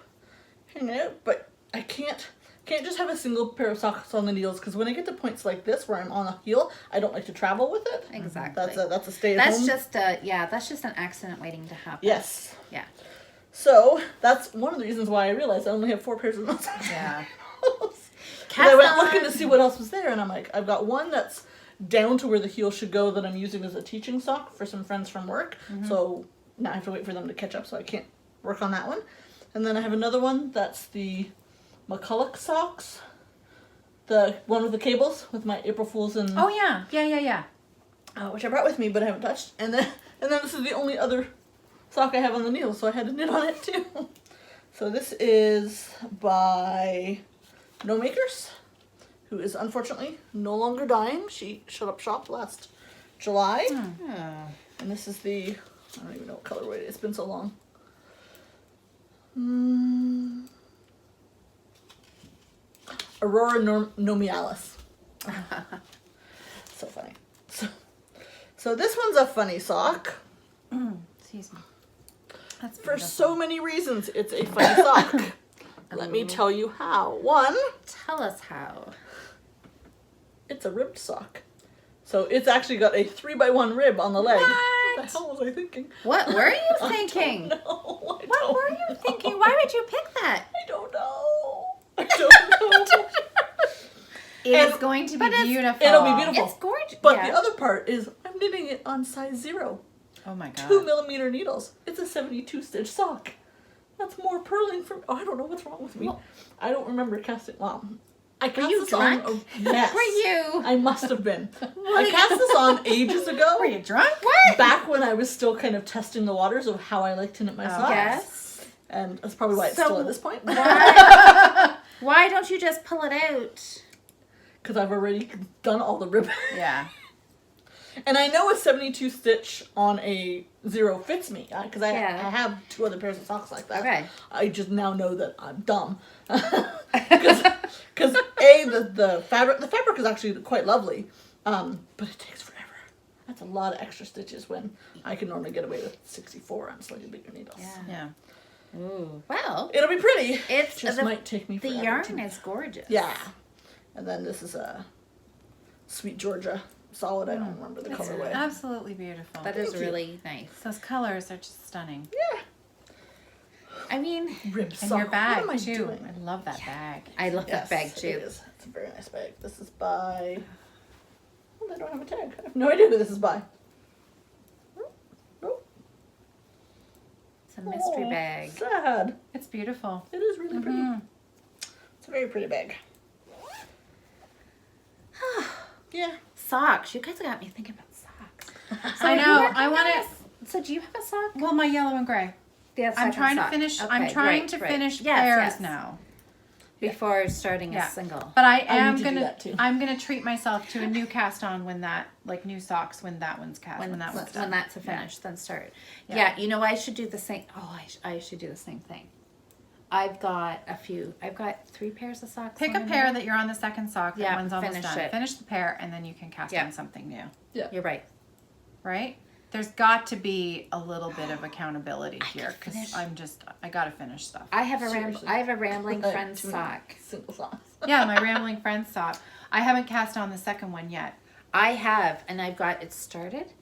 hang out, but I can't just have a single pair of socks on the needles because when I get to points like this where I'm on a heel, I don't like to travel with it. Exactly. That's a stay at home. That's just an accident waiting to happen. Yes. Yeah. So that's one of the reasons why I realized I only have 4 pairs of those socks. Yeah. I went looking to see what else was there, and I'm like, I've got one that's down to where the heel should go that I'm using as a teaching sock for some friends from work. So now I have to wait for them to catch up, so I can't work on that one. And then I have another one that's the McCulloch socks, the one with the cables with my April Fools and Oh yeah. Yeah. which I brought with me but I haven't touched. And then this is the only other sock I have on the needle, so I had to knit on it too. So this is by No Makers, who is unfortunately no longer dying. She shut up shop last July. Oh. And this is the, I don't even know what colorway it is. It's been so long. Aurora Nomialis. So funny. So this one's a funny sock. Excuse me. That's For beautiful. so many reasons, it's a funny sock. Let me tell you how. One, Tell us how. it's a ribbed sock. So it's actually got a 3x1 rib on the leg. What the hell was I thinking? What were you thinking? No, What were you thinking? Why would you pick that? I don't know. I don't know. is going to be beautiful. It'll be beautiful. It's gorgeous. But the other part is I'm knitting it on size 0. Oh my god. 2mm needles. It's a 72 stitch sock. That's more purling from. Oh, I don't know what's wrong with me. Well, I don't remember casting. Well, I cast you this drunk? on. Yes. Were you? I must have been. I cast this on ages ago. Were you drunk? What? Back when I was still kind of testing the waters of how I like to knit my socks. Yes. And that's probably why it's So still at this point. Why don't you just pull it out? Because I've already done all the ribbon. Yeah. And I know a 72 stitch on a 0 fits me. Because I have 2 other pairs of socks like that. Okay. I just now know that I'm dumb. Because the fabric is actually quite lovely. But it takes forever. That's a lot of extra stitches when I can normally get away with 64 on slightly bigger needles. Yeah. Ooh. Well, It'll be pretty. it's Just might take me the forever yarn to- is gorgeous. Yeah. And then this is a Sweet Georgia solid. I don't remember the colorway. Absolutely beautiful. That is Thank you. really nice. Those colors are just stunning. Yeah. I mean, Rib And sock. your bag what am I too. doing? I love that bag. I love Yes, that bag it too. is. It's a very nice bag. This is by. Well, they don't have a tag. I have no idea who this is by. Nope. It's a mystery Aw, bag. Sad. It's beautiful. It is really pretty. Mhm. It's a very pretty bag. Yeah. Socks. You guys got me thinking about socks. I are you know. working I on want this? So do you have a sock? Well, my yellow and gray. Yeah, I'm second trying to sock. finish. Okay, I'm trying right, to right. finish Yes, pairs yes. now. Before starting Yeah. a single. But I I am need to do gonna. that too. I'm gonna treat myself to a new cast on when that, like new socks when that one's cast. When that one's done. When that's a Yeah. finish, then start. Yeah. Yeah. You know, I should do the same. Oh, I should do the same thing. I've got 3 pairs of socks. Pick on a the pair middle. that you're on the second sock. That Yeah, one's almost finish done. it. Finish the pair, and then you can cast Yeah. on something new. You're right. Right? There's got to be a little bit of accountability here could finish. because I gotta finish stuff. I have a Seriously. rambling I have friend too many sock. Single socks. Yeah, my rambling friend sock. I haven't cast on the second one yet. I have, and I've got it started.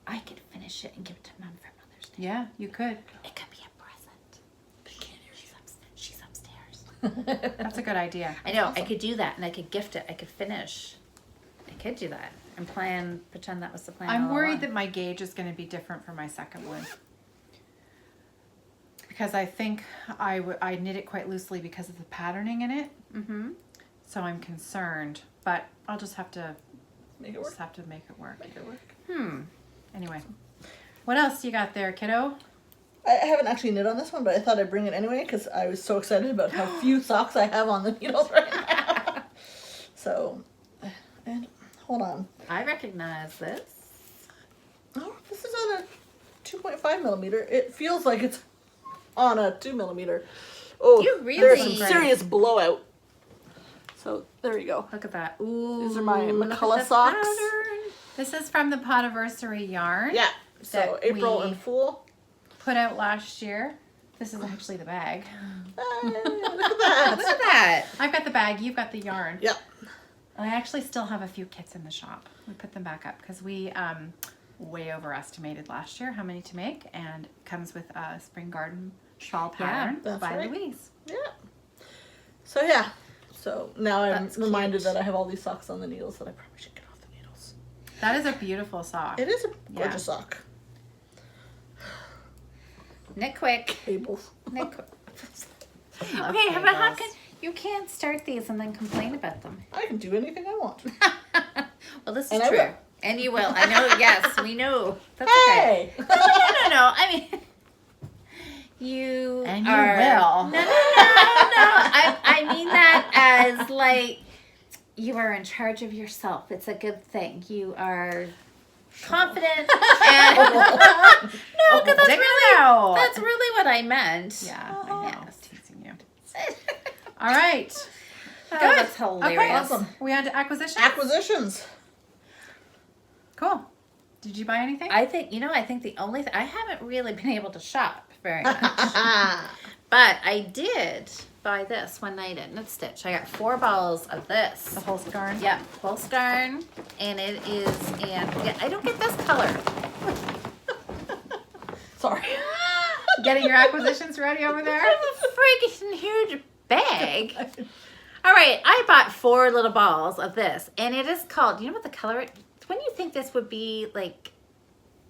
I could finish it and give it to Mom for Mother's Day. Yeah, you could. It could be a present. They can't hear she's upstairs. That's a good idea. I know. I could do that, and I could gift it. I could finish. I could do that and pretend that was the plan. I'm all worried along. that my gauge is going to be different for my second one. Because I think I knit it quite loosely because of the patterning in it. Mm-hmm. So I'm concerned. But I'll just have to Make it work. make it work. Make it work. Anyway. What else you got there, kiddo? I haven't actually knit on this one, but I thought I'd bring it anyway because I was so excited about how few socks I have on the needles right now. So, and hold on. I recognize this. Oh, this is on a 2.5 millimeter. It feels like it's on a 2 millimeter. Oh, You really- there's some Great. serious blowout. So there you go. Look at that. Ooh. These are my look at McCullough the socks. pattern. This is from the Podiversary yarn. Yeah. So That April we- and Fool. Put out last year. This is actually the bag. Hey, look at that. Look at that. I've got the bag. You've got the yarn. Yep. I actually still have a few kits in the shop. We put them back up because we way overestimated last year how many to make, and it comes with a spring garden shawl pattern that's by right. Louise. Yeah. So yeah. So now I'm That's reminded cute. that I have all these socks on the needles that I probably should get off the needles. That is a beautiful sock. It is a Yeah. gorgeous sock. Knit quick. Cables. Knit quick. Love Okay, but how cables. can you can't start these and then complain about them? I can do anything I want. Well, this is And I true. will. And you will. I know. Yes, we know. That's okay. Hey! No. I mean, you And you are, will. No. I mean that as like you are in charge of yourself. It's a good thing. You are confident. And no, because Dig it out. that's really what I meant. Yeah, I know. Yes. I was teasing you. All right. Oh, Good. that's hilarious. Okay. Awesome. We on to acquisitions? Acquisitions. Cool. Did you buy anything? I think the only thing I haven't really been able to shop very much, but I did buy this one night at Knit Stitch. I got 4 balls of this. the whole yarn? Yep, pulse yarn, and it is I don't get this color. Sorry. Getting your acquisitions ready over there? I have a freaking huge bag. All right, I bought 4 little balls of this, and it is called, you know what the color, when you think this would be like,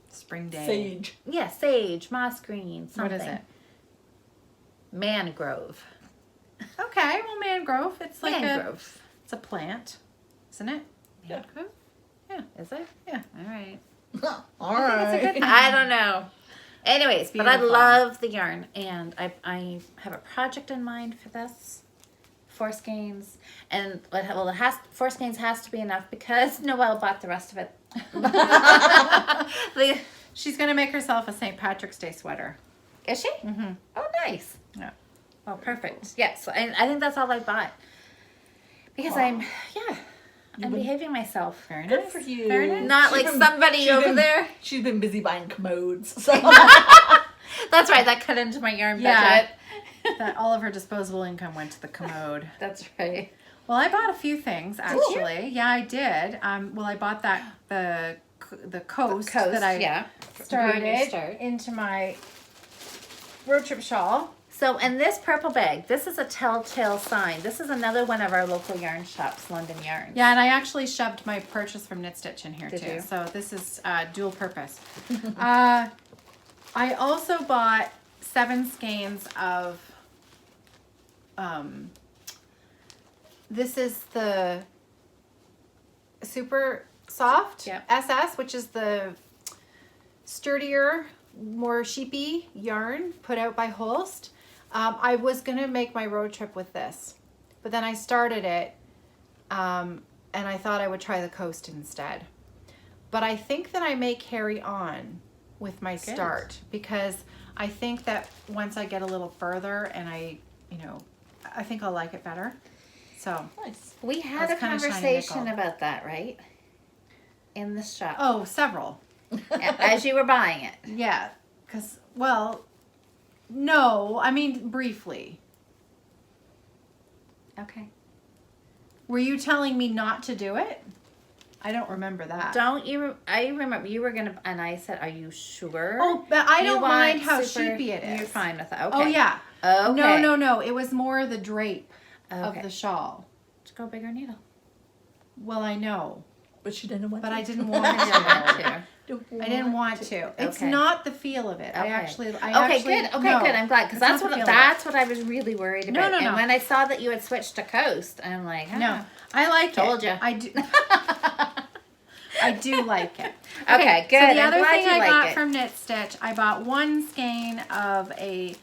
Spring day. Sage. yeah, sage, moss green, something. What is it? Mangrove. Okay, well, mangrove. It's like Mangrove. it's a plant, isn't it? Yeah. Mangrove? Yeah. Is it? Yeah. All right. All right. I don't know. Anyways, but I beautiful. love the yarn, and I have a project in mind for this. 4 skeins, and well, 4 skeins has to be enough because Noelle bought the rest of it. She's gonna make herself a St. Patrick's Day sweater. Is she? Mm-hmm. Oh, nice. Yeah. Oh, perfect. Yes, and I think that's all I bought because I'm behaving myself. Very Good nice. for you. Very nice. Not She's like been- somebody she's over been- there. She's been busy buying commodes. So. That's right. That cut into my yarn Yeah. budget. That all of her disposable income went to the commode. That's right. Well, I bought a few things actually. Yeah, I did. Well, I bought the coast that I started into my road trip shawl. So, and this purple bag, this is a telltale sign. This is another one of our local yarn shops, London Yarns. Yeah, and I actually shoved my purchase from Knit Stitch in here Did too. you? So this is dual purpose. I also bought 7 skeins of. This is the super soft Yep. SS, which is the sturdier, more sheepy yarn put out by Holst. I was gonna make my road trip with this, but then I started it, and I thought I would try the coast instead. But I think that I may carry on with my start because I think that once I get a little further and I think I'll like it better. So Nice. We had a That's kinda shiny conversation nickel. about that, right? In the shop. oh, several. As you were buying it. Yeah, because, well, no, I mean, briefly. Okay. Were you telling me not to do it? I don't remember that. Don't you? I remember you were gonna, and I said, "Are you sure?" Oh, but I You don't want mind how super- sheepy it is. You're fine with that. Okay. Oh, yeah. Okay. No. It was more the drape Okay. of the shawl. Just go bigger needle. Well, I know, But she didn't want but to. I didn't want I didn't want to. to. I didn't want to. It's Okay. not the feel of it. I Okay. actually Okay, no, good. I'm glad because it's that's not the what feel of it. I was really worried No, about. no, no. And when I saw that you had switched to coast, I'm like, No, I like Told it. ya. I do. I do like it. Okay, good. So the I'm other glad thing you I like got it. from Knit Stitch, I bought 1 skein of a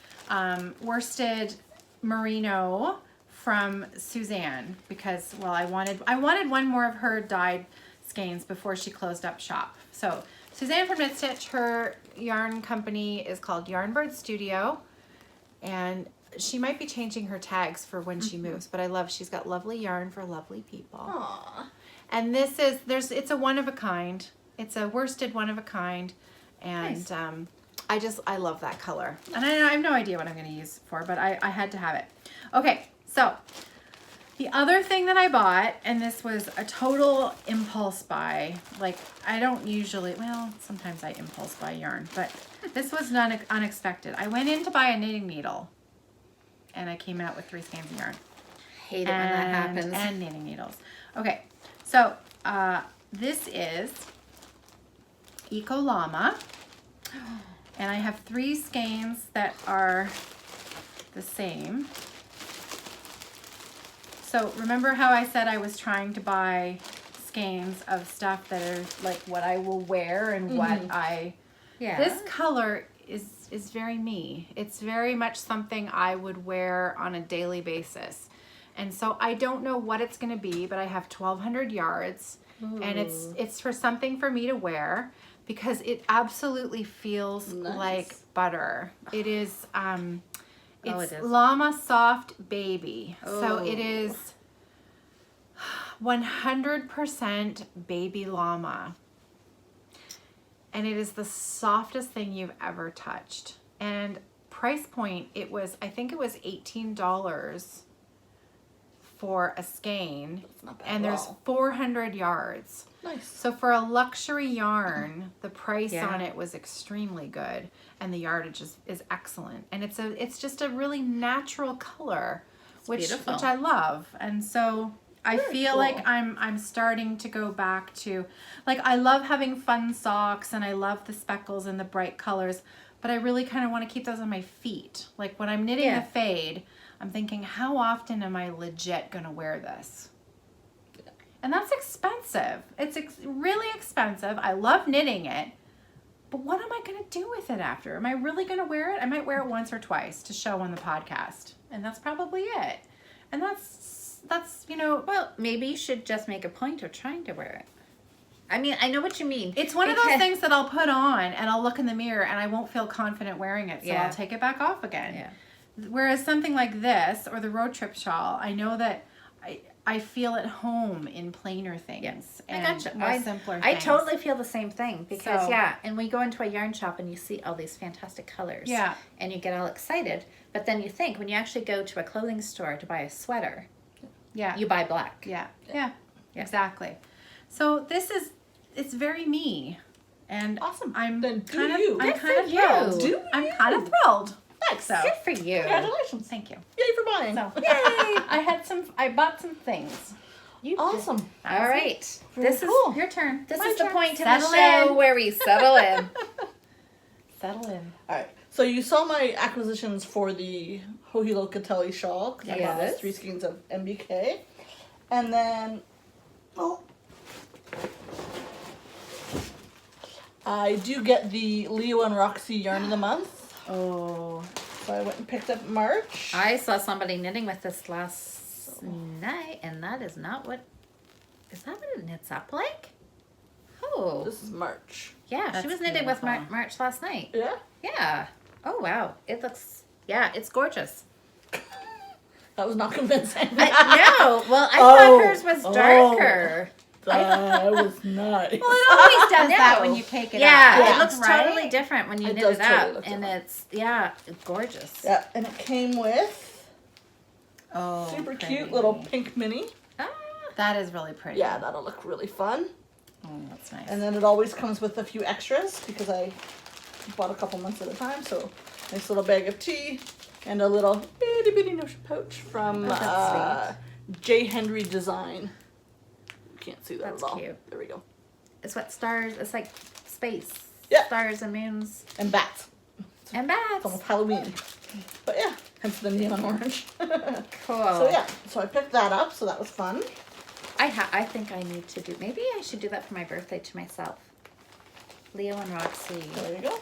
worsted merino from Suzanne because, well, I wanted one more of her dyed skeins before she closed up shop. So Suzanne from Knit Stitch, her yarn company is called Yarnbird Studio, and she might be changing her tags for when she moves, but she's got lovely yarn for lovely people. Aww. And this is it's a one of a kind. It's a worsted one of a kind, and Nice. I love that color. And I have no idea what I'm going to use for, but I had to have it. Okay, so the other thing that I bought, and this was a total impulse buy. Like I don't usually, well, sometimes I impulse buy yarn, but this was not unexpected. I went in to buy a knitting needle, and I came out with 3 skeins of yarn. Hate it when that happens. And knitting needles. Okay, so this is Eco Llama, and I have 3 skeins that are the same. So remember how I said I was trying to buy skeins of stuff that are like what I will wear and what I. Yeah. This color is very me. It's very much something I would wear on a daily basis. And so I don't know what it's going to be, but I have 1,200 yards, and it's for something for me to wear because it absolutely feels Nice. like butter. It is it's it is. Llama Soft Baby. So it Oh. is 100% baby llama. And it is the softest thing you've ever touched. And price point, I think it was $18 for a skein. That's not bad And at there's all. 400 yards. Nice. So for a luxury yarn, the price Yeah. on it was extremely good, and the yardage is excellent. And it's just a really natural color, which beautiful. I love. And so I feel cool. like I'm starting to go back to, like, I love having fun socks and I love the speckles and the bright colors, but I really kind of want to keep those on my feet. Like when I'm knitting Yeah. a fade, I'm thinking, how often am I legit going to wear this? And that's expensive. It's really expensive. I love knitting it, but what am I going to do with it after? Am I really going to wear it? I might wear it once or twice to show on the podcast, and that's probably it. And that's Well, maybe you should just make a point of trying to wear it. I mean, I know what you mean. it's one of those things that I'll put on and I'll look in the mirror and I won't feel confident wearing it, so Yeah. I'll take it back off again. Yeah. Whereas something like this or the road trip shawl, I know that I feel at home in plainer things Yes. and I gotcha. more simpler I things. totally feel the same thing because So- and we go into a yarn shop and you see all these fantastic colors. Yeah. And you get all excited, but then you think when you actually go to a clothing store to buy a sweater, Yeah. you buy black. Yeah. Exactly. So it's very me. And Awesome. I'm Then do kind of you. I'm Good kind for of you. thrilled. Do I'm kind of thrilled. Nice. So Good for you. Congratulations. thank you. Yay for buying. So yay! I bought some things. You Awesome. All right. Very This cool. is Your turn. this My is the turn. point of the Settle show in. where we settle in. Settle in. All right. So you saw my acquisitions for the Hohi Locatelli shawl because I bought Yes. those 3 skeins of MBK, and then I do get the Leo and Roxy yarn of the month. Oh. So I went and picked up March. I saw somebody knitting with this last night, and that is not what. Is that what it knits up like? Oh, This is March. yeah. That's She was knitting with beautiful. March last night. Yeah. Yeah. Oh wow, it looks. Yeah, it's gorgeous. That was not convincing. No, well, I Oh, thought hers was oh. darker. That was nice. Well, it always does that No. when you take it Yeah, out. it looks right? totally different when you It knit does it totally up, look and different. it's gorgeous. Yeah, and it came with Oh, super pretty. cute little pink mini. Ah, That is really pretty. Yeah, that'll look really fun. Oh, that's nice. And then it always comes with a few extras because I bought a couple months at a time. So nice little bag of tea and a little bitty bitty notion pouch from Oh, that's J. Henry Design. You can't see that That's at all. cute. There we go. it's what stars. It's like space. Yeah. Stars and moons And bats. and It's bats. almost Halloween. But yeah, hence the neon orange. Cool. So yeah, so I picked that up. So that was fun. I think I need to do. Maybe I should do that for my birthday to myself. Leo and Roxy. There you go.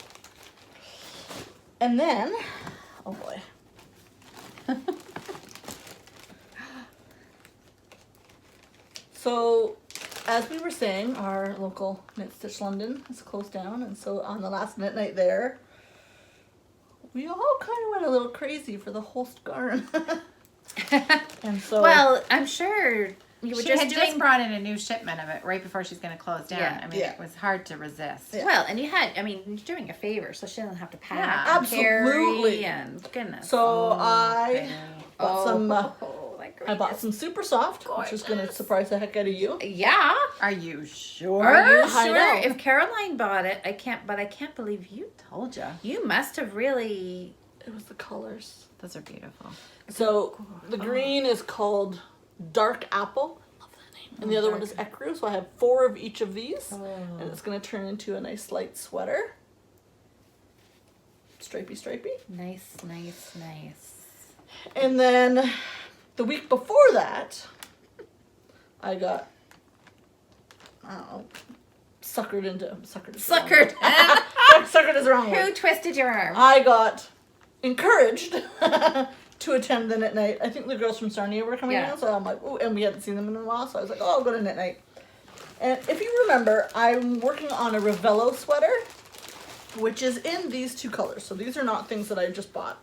And then, oh boy. So, as we were saying, our local Knit Stitch London has closed down, and so on the last knit night there, we all kind of went a little crazy for the Holst garn. And so, Well, I'm sure you were she just had doing. just brought in a new shipment of it right before she's going to close down. Yeah. I mean, Yeah. it was hard to resist. Yeah. Well, and you're doing a favor, so she doesn't have to pack Yeah, and carry absolutely. and goodness. so I bought some. Like I bought some super soft, which is going to surprise the heck out of you. Yeah. Are you sure? Are you I sure? know. If Caroline bought it, I can't believe you. Told ya. You must have really. It was the colors. Those are beautiful. So the green is called Dark Apple. Love that name. And the other one is Ecru. So I have 4 of each of these, and it's going to turn into a nice light sweater. Stripey, stripey. Nice, nice, nice. And then the week before that, I got, I don't know, suckered. Suckered. Suckered is the wrong Who word. twisted your arm? I got encouraged to attend the knit night. I think the girls from Sarnia were coming Yeah. in, so I'm like, ooh, and we hadn't seen them in a while, so I was like, oh, I'll go to knit night. And if you remember, I'm working on a Ravello sweater, which is in these 2 colors. So these are not things that I just bought.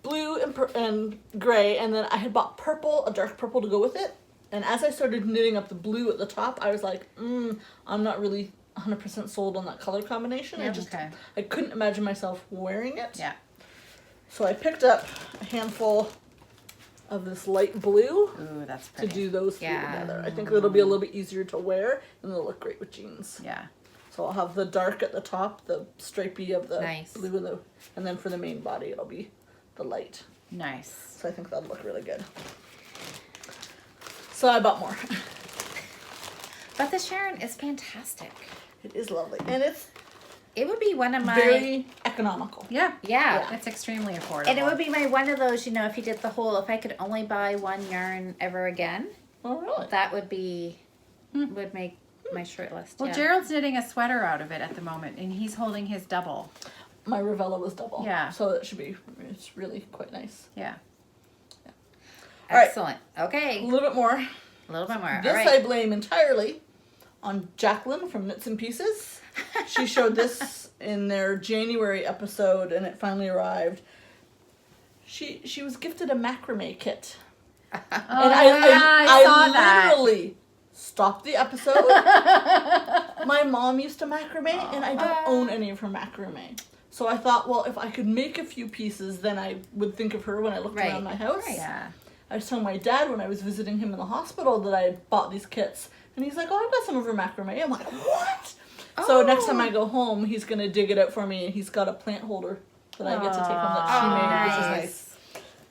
Blue and gray, and then I had bought purple, a dark purple to go with it. And as I started knitting up the blue at the top, I was like, I'm not really 100% sold on that color combination. Yeah, I I couldn't imagine myself wearing it. Yeah. So I picked up a handful of this light blue Ooh, that's to pretty. do those 2 Yeah. together. I think it'll be a little bit easier to wear, and they'll look great with jeans. Yeah. So I'll have the dark at the top, the stripey of the Nice. blue, and then for the main body, it'll be the light. Nice. So I think that'll look really good. So I bought more. But the Sharon is fantastic. It is lovely. And it's It would be one of my... very economical. Yeah. Yeah. It's extremely affordable. And it would be my one of those, you know, if you did the whole, if I could only buy one yarn ever again, Oh, really? that would be, would make my shirt list. Well, yeah. Gerald's knitting a sweater out of it at the moment, and he's holding his double. My Ravella was double. Yeah. So it should be, it's really quite nice. Yeah. All right. Excellent. A Okay. little bit more. A little bit more. This All right. I blame entirely on Jacqueline from Knits and Pieces. She showed this in their January episode, and it finally arrived. She was gifted a macrame kit. Oh, And I saw that. literally stopped the episode. My mom used to macrame, and I don't own any of her macrame. So I thought, well, if I could make a few pieces, then I would think of her when I looked Right. around my house. Right. Yeah. I was telling my dad when I was visiting him in the hospital that I had bought these kits. And he's like, oh, I've got some of her macrame. I'm like, what? So next time I go home, he's going to dig it out for me. And he's got a plant holder that I get to take home that she made, which is nice.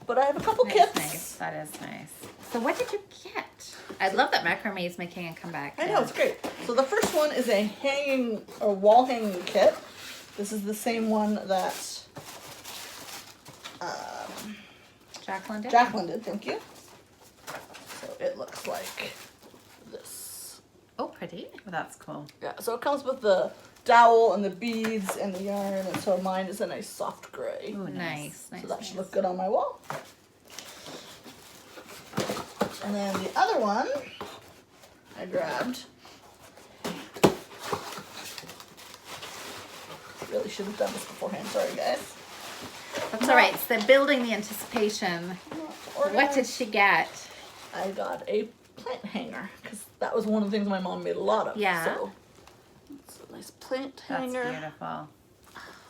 But I have a couple kits. Nice. That is nice. So what did you get? I love that macrame is making a comeback. I know, it's great. So the first one is a wall hanging kit. This is the same one that Jacqueline did? Jacqueline did, thank you. So it looks like this. Oh, pretty. Well, that's cool. Yeah, so it comes with the dowel and the beads and the yarn, and so mine is a nice soft gray. Ooh, Nice. Nice. So that nice. should look good on my wall. And then the other one I grabbed. Really should have done this beforehand, sorry guys. That's all right. So building the anticipation. What did she get? I got a plant hanger, because that was one of the things my mom made a lot of. Yeah. So it's a nice plant That's hanger. beautiful.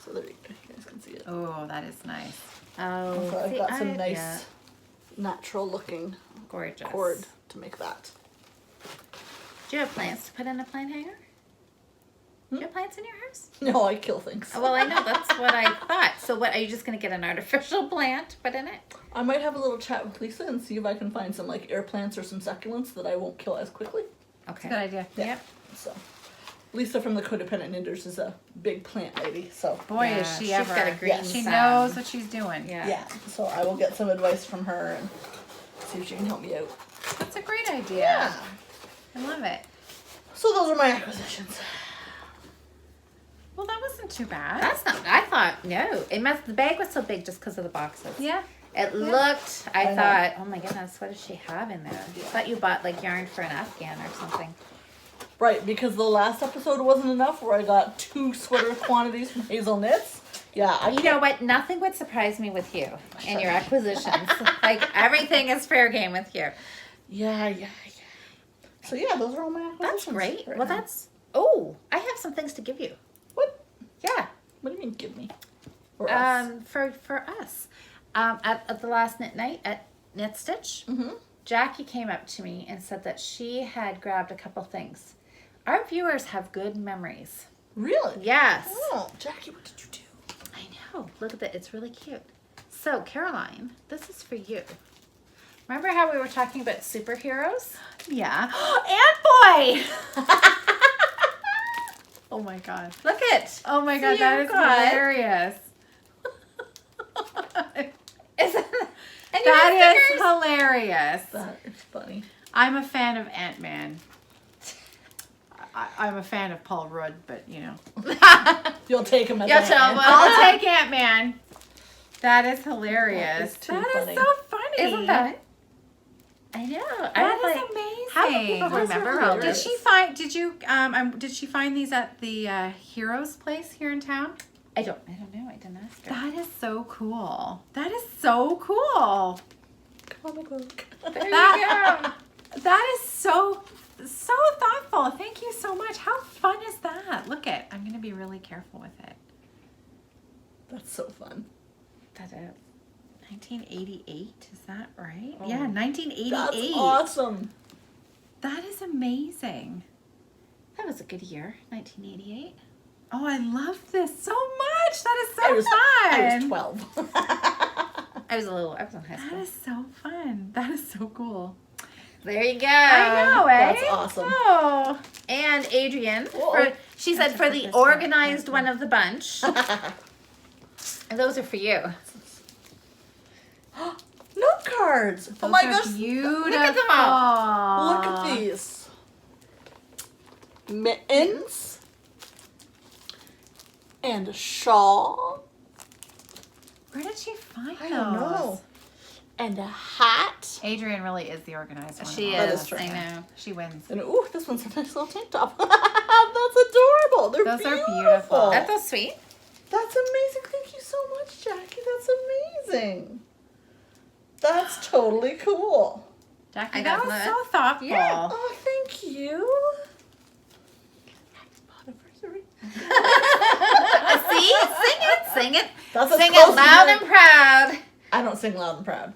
So there you guys can see it. Oh, that is nice. Oh, So I've see, got some nice yeah, natural looking gorgeous. cord to make that. Do you have plants to put in a plant hanger? Do you have plants in your house? No, I kill things. Oh, well, I know that's what I thought. So, what are you just going to get an artificial plant to put in it? I might have a little chat with Lisa and see if I can find some like air plants or some succulents that I won't kill as quickly. It's a good idea. Yep. So Lisa from the Codependent Knitters is a big plant lady, so Boy, Yeah, is she she's ever. got a green She thumb. knows what she's doing. Yeah. yeah. So I will get some advice from her and see if she can help me out. That's a great idea. Yeah. I love it. So those are my acquisitions. Well, that wasn't too bad. That's not, I thought, no. It must, the bag was so big just because of the boxes. Yeah. It looked, I know. thought, oh my goodness, what does she have in there? Yeah. I thought you bought like yarn for an Afghan or something. Right, because the last episode wasn't enough where I got 2 sweater quantities from Hazel Knits. Yeah, You know what? Nothing would surprise me with you and your acquisitions. Like everything is fair game with you. Yeah. So yeah, those are all my acquisitions. That's great. right Well, now. oh, I have some things to give you. What? Yeah. What do you mean give me? Or us? For us. At the last knit night at Knit Stitch, Jackie came up to me and said that she had grabbed a couple things. Our viewers have good memories. Really? Yes. Oh, Jackie, what did you do? I know. Look at that. It's really cute. So, Caroline, this is for you. Remember how we were talking about superheroes? Yeah. And boy! Oh my god. Look it. Oh my god, So that you've is got- hilarious. Isn't and That is stickers? hilarious. That is funny. I'm a fan of Ant-Man. I'm a fan of Paul Rudd, but you know. You'll take him as You'll an tell ant. him. I'll take Ant-Man. That is hilarious. That is too That is funny. so funny. Isn't that? I know. That is amazing. How do people Those are remember all hilarious. this? Did she find these at the Heroes place here in town? I don't know. I didn't ask her. That is so cool. That is so cool. Comic book. There you That- go. That is so thoughtful. Thank you so much. How fun is that? Look it. I'm going to be really careful with it. That's so fun. That is. 1988, is that right? Oh. Yeah, 1988. That's awesome. That is amazing. That was a good year, 1988. Oh, I love this so much. That is so I was fun. 12. I was in high That school. is so fun. That is so cool. There you go. I know, eh? That's awesome. Oh. And Adrian, Whoa. she said for the this organized one of the bunch. And those are for you. Note cards. Oh Those my are gosh. beautiful. Look at them all. Look at these. Mittens. And a shawl. Where did she find I those? don't know. And a hat. Adrian really is the organized one. She That is. is true. I know. She wins. And ooh, this one's a nice little tank top. That's adorable. They're Those are beautiful. beautiful. That's so sweet. That's amazing. Thank you so much, Jackie. That's amazing. That's totally cool. Jackie, I that got was that. so thoughtful. Yeah. Oh, thank you. Podiversary. See? Sing it. That's as Sing close it to loud your- and proud. I don't sing loud and proud.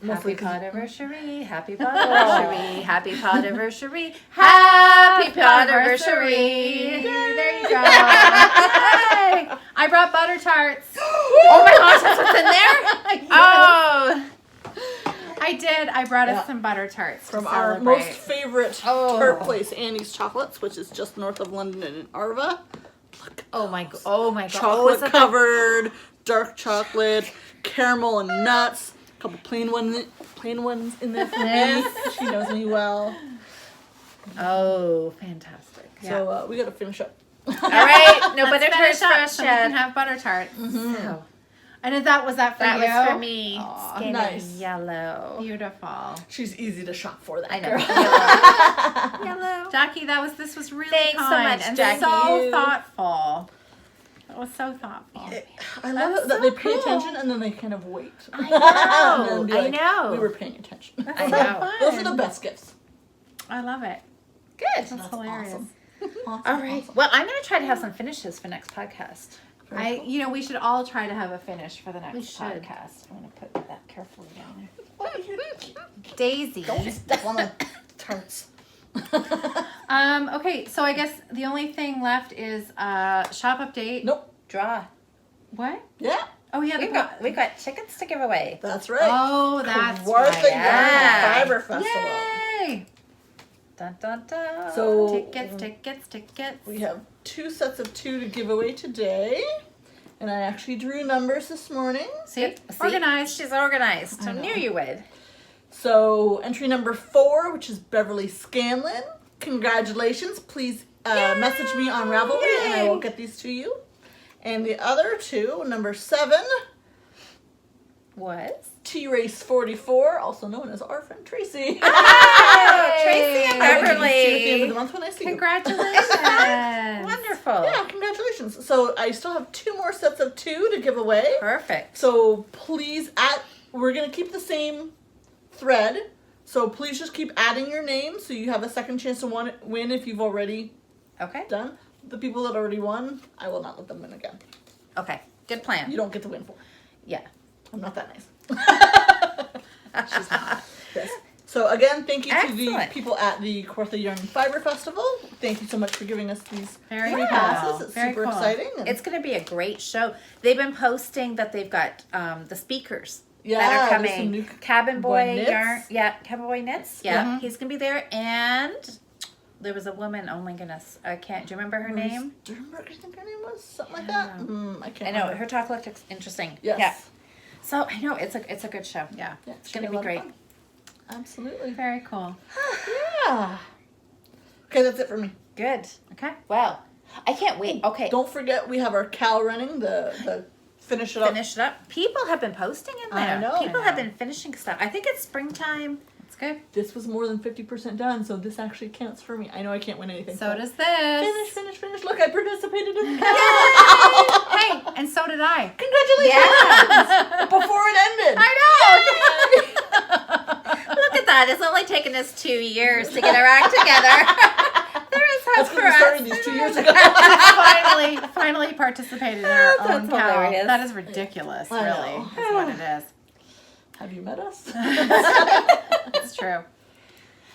Happy Mostly 'cause- Podiversary, happy Podiversary, happy Podiversary, happy Podiversary. There you go. Hey, I brought butter tarts. Oh my gosh, that's what's in there? Oh. I did. I brought us Yeah. some butter tarts From to our celebrate. most favorite Oh. tart place, Annie's Chocolates, which is just north of London in Arva. Look, Oh my god. Oh my god. chocolate covered, dark chocolate, caramel and nuts. A couple plain ones in there for me. She knows me well. Oh, fantastic. So we gotta finish up. All right, no Let's butter finish tarts for up us so we can yet. have butter tarts. So, And if that was that for that you? was for me. Aw, Skinny nice. yellow. Beautiful. She's easy to shop for, that I know. girl. Yellow. Yellow. Jackie, this was really Thanks so kind much, and Jackie. so thoughtful. That was so thoughtful. I love That's it that so they pay cool. attention and then they kind of wait. I And know. then be I like, know. We were paying attention. I know. Those are the best gifts. I love it. Good. That's hilarious. Awesome. Awesome, All right. awesome. Well, I'm going to try to have some finishes for next podcast. Very cool. We should all try to have a finish for the next We should. podcast. I'm going to put that carefully down Daisy. Don't step on the tarts. Okay, so I guess the only thing left is shop update. Nope. there. Draw. What? Yeah, Oh yeah, We've got tickets to give away. that's right. Oh, that's Worth right. the Yeah. Fiber Festival. Yay! Dun, dun, dun. So Tickets. we have 2 sets of 2 to give away today. And I actually drew numbers this morning. See, See? organized. She's organized. I I know. knew you would. So entry number 4, which is Beverly Scanlon. Congratulations. Please message me on Ravelry and I will get these to you. And the other 2, number 7, Was? T-Race 44, also known as our friend Tracy. Oh, Tracy and I will give these to you at the end of Beverly. the month when I see you. Congratulations. Wonderful. Yeah, congratulations. So I still have 2 more sets of 2 to give away. Perfect. So please we're going to keep the same thread. So please just keep adding your name so you have a second chance to win if you've already Okay. done. The people that already won, I will not let them win again. Okay. Good plan. You don't get to win for. Yeah. I'm not that nice. She's not. Yes. So again, thank you to the Excellent. people at the Kawartha Yarn Fiber Festival. Thank you so much for giving us these Very free cool. passes. It's Very super cool. exciting. And It's going to be a great show. They've been posting that they've got the speakers that yeah, are there's some coming. new Cabin boy Boy knits. Yarn. Yeah, Cabin Boy Knits. Yeah, Mhm. he's going to be there. And there was a woman, oh my goodness. I can't. Do you remember her name? Sternberg, I think her name was something like Yeah. that. I can't. I know. remember. Her talk looked interesting. Yes. Yeah. So I know it's a good show. Yeah. Yeah, It's gonna a be lot of great. fun. Absolutely. Very cool. Yeah. Okay, that's it for me. Good. Okay. Well, I can't wait. Okay. Don't forget we have our Cal running, the finish it up. Finish it up. People have been posting in I there. know. People I have know. been finishing stuff. I think it's springtime. That's good. This was more than 50% done, so this actually counts for me. I know I can't win anything. So but does this. Finish. Look, I participated in the Cal. Hey, and so did I. Congratulations! Before it ended. I know. Look at that. It's only taken us 2 years to get our act together. There is hope That's for when we started us. these 2 years ago. finally participated in our That's own cow. hilarious. That is ridiculous, I really. know. Is what it is. Have you met us? It's true.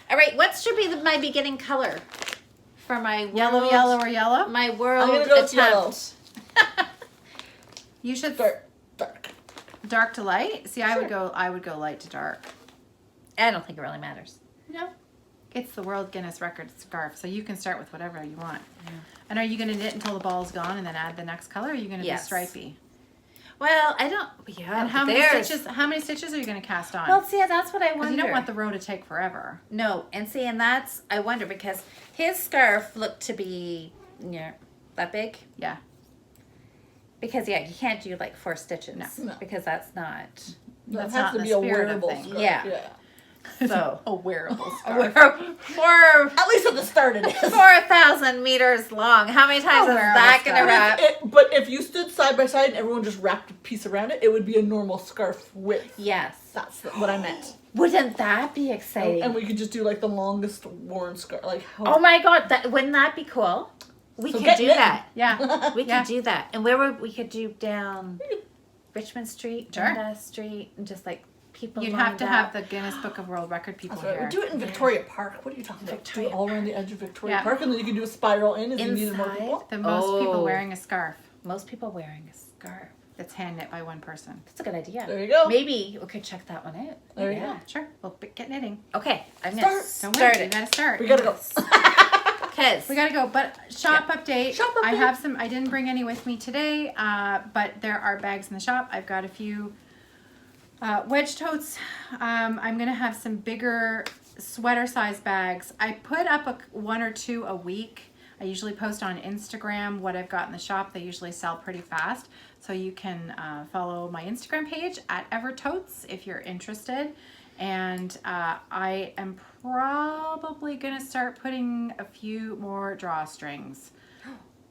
All right. What should be my beginning color for my Yellow, world, yellow, or yellow? My world I'm gonna go with attempt. yellow. You should. Dark. Dark to light? See, I would go light to dark. I don't think it really matters. No. It's the World Guinness Records scarf, so you can start with whatever you want. Yeah. And are you going to knit until the ball's gone and then add the next color, or are you going to be stripy? Well, I don't. Yeah. And how many stitches are you going to cast on? Well, see, that's what I wonder. Because you don't want the row to take forever. No, and see, and that's I wonder because his scarf looked to be that big. Yeah. Because you can't do like 4 stitches. No. Because that's not. That That's has not to the be a spirit of wearable things. scarf. Yeah. So A wearable scarf. for At least at the start it is. 4,000 meters long. How many times is wearable that going to scarf. wrap? But if you stood side by side and everyone just wrapped a piece around it, it would be a normal scarf width. Yes. That's what I meant. Wouldn't that be exciting? And we could just do like the longest worn scarf. Like Oh my God! Wouldn't that be cool? We So could get do knitting. that. Yeah. We could do that. And where would we could do down Richmond Street, Sure. Dundas Street, and just like people. You'd have to have the Guinness Book of World Record people That's right. here. We do it in Victoria Park. What are you talking about? Victoria Do it all around the edge of Victoria Yeah. Park, and then you can do a spiral in as you needed more Inside? people. The most Oh. people wearing a scarf most people wearing a scarf. that's hand knit by one person. That's a good idea. There you go. Maybe we could check that one out. There you yeah. Sure. Well, get knitting. Okay, I'm Start. gonna Don't start wait. You it. gotta start. We gotta go. Cause We gotta go, but shop update. Shop I update. have some. I didn't bring any with me today, but there are bags in the shop. I've got a few wedge totes. I'm gonna have some bigger sweater size bags. I put up one or two a week. I usually post on Instagram what I've got in the shop. They usually sell pretty fast, so you can follow my Instagram page at Evertotes if you're interested. And I am probably gonna start putting a few more drawstrings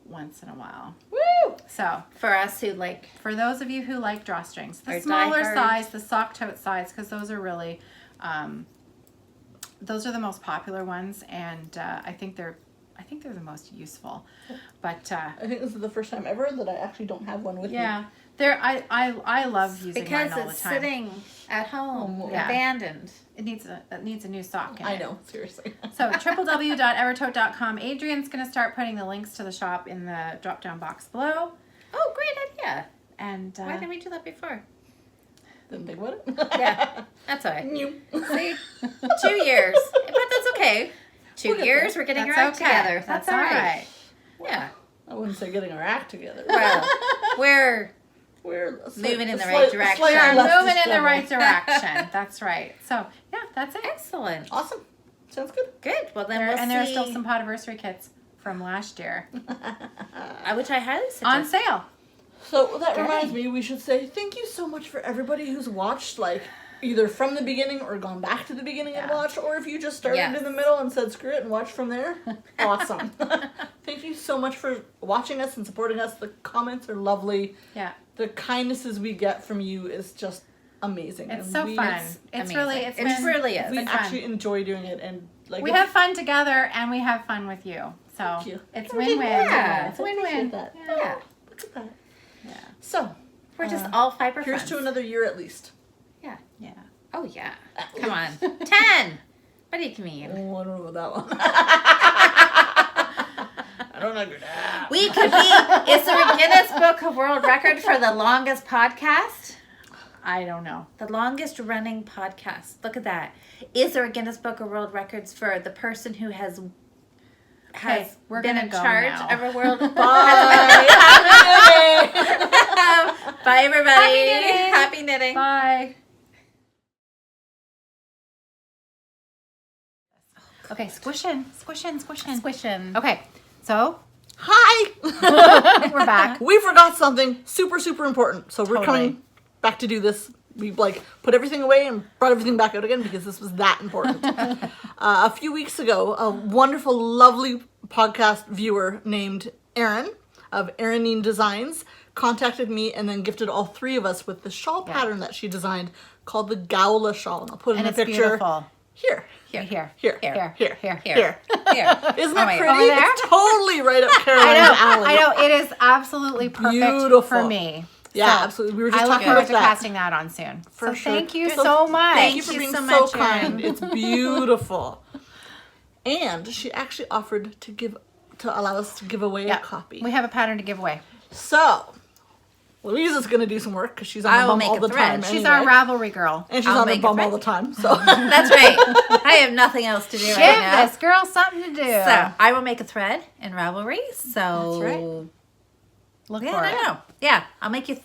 once in a while. Woo! So for us who like for those of you who like drawstrings, the Or smaller diehard. size, the sock tote size, because those are really, those are the most popular ones, and I think they're the most useful. But I think this is the first time ever that I actually don't have one with me. yeah, I love using because mine all the it's time. sitting at home Yeah. abandoned. It needs a new sock in I it. know, seriously. So www.evertote.com. Adrian's going to start putting the links to the shop in the drop-down box below. Oh, great idea! And Why didn't we do that before? Didn't think about it. Yeah, that's all right. New. See, 2 years, but that's okay. 2 We'll get years, there. we're getting that's our act okay. together. That's all all right. right. Yeah. I wouldn't say getting our act together. Well, we're We're moving in the right direction. We are left moving in the discovery. right direction. That's right. So yeah, that's it. excellent. Awesome. Sounds good. Good. Well, then There we'll are see. still some Podiversary kits from last year which I highly suggest. on sale. So that Okay. reminds me, we should say thank you so much for everybody who's watched, like, either from the beginning or gone back to the beginning and Yeah. watched, or if you just started Yes. in the middle and said screw it and watched from there. Awesome. Thank you so much for watching us and supporting us. The comments are lovely. Yeah, The kindnesses we get from you is just amazing. it's And so we, fun. It's It's amazing. really It been, really is. We been fun. actually enjoy doing it, and like We it's- have fun together and we have fun with you. So Thank you. it's We did win-win. well. It's I appreciate win-win. that. Yeah. Look at that. Yeah. So We're just all fiber here's friends. to another year at least. Yeah. Yeah. Oh yeah. Come on. 10. What do you mean? Oh, I don't know about that one. I don't agree with that. We could be. Is there a Guinness Book of World Record for the longest podcast? I don't know. The longest running podcast. Look at that. Is there a Guinness Book of World Records for the person who has Okay, we're been gonna in go charge now. of a world? Bye. Bye, everybody. knitting. Happy knitting. Bye. Okay, squishin'. Squishin'. Okay, so Hi. we're back. We forgot something super, super important. So we're Totally. coming back to do this. We put everything away and brought everything back out again because this was that important. A few weeks ago, a wonderful, lovely podcast viewer named Erin of Erinine Designs contacted me and then gifted all three of us with the shawl pattern that she designed called the Gowla shawl. And I'll put in And a it's picture beautiful. here. Here, here, Here. here, Here. here. Here. Here. Isn't Oh, that wait. pretty? Over there? It's totally right up Caroline's alley. I know. It is absolutely perfect Beautiful. for me. Yeah, So, absolutely. We were just I look talking forward about to that. casting that on soon. For so sure. thank you So so much. Thank you for Thank you being so so much, kind. Erin. It's beautiful. And she actually offered to allow us to give away a copy. We have a pattern to give away. So, Louise is going to do some work because she's on I the will bum make all a the thread. time. She's anyway. our Ravelry girl. And she's I'll on the make a bum all thread. the time. So That's right. I have nothing else to do Give right now. this girl something to do. So I will make a thread in Ravelry. So That's right. Look yeah, for I it. don't know. Yeah, I'll make you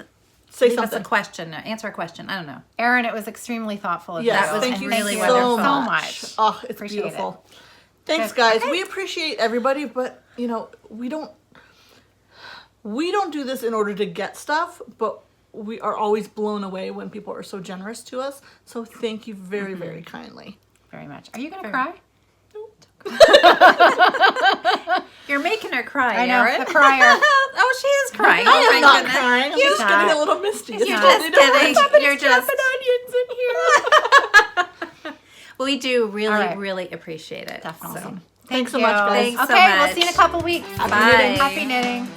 say leave us something. a question, answer a question. I don't know. Erin, it was extremely thoughtful of Yes, That you. was thank you really so wonderful. much. So much. Oh, it's Appreciate beautiful. Thanks, Good. guys. Okay. We appreciate everybody, but we don't do this in order to get stuff, but we are always blown away when people are so generous to us. So thank you very, very kindly. Very much. Are you going to cry? You're making her cry, I know, Erin. the crier. Oh, she is crying. I Oh, am my not goodness. crying. I'm You just getting not. a little misty. It's You're totally just different. kidding. You're just. onions in here. We do really, All right. really appreciate it. Definitely. So. Thanks so you. much, guys. Thanks so Okay, we'll much. see you in a couple weeks. Happy Bye. knitting. Happy knitting.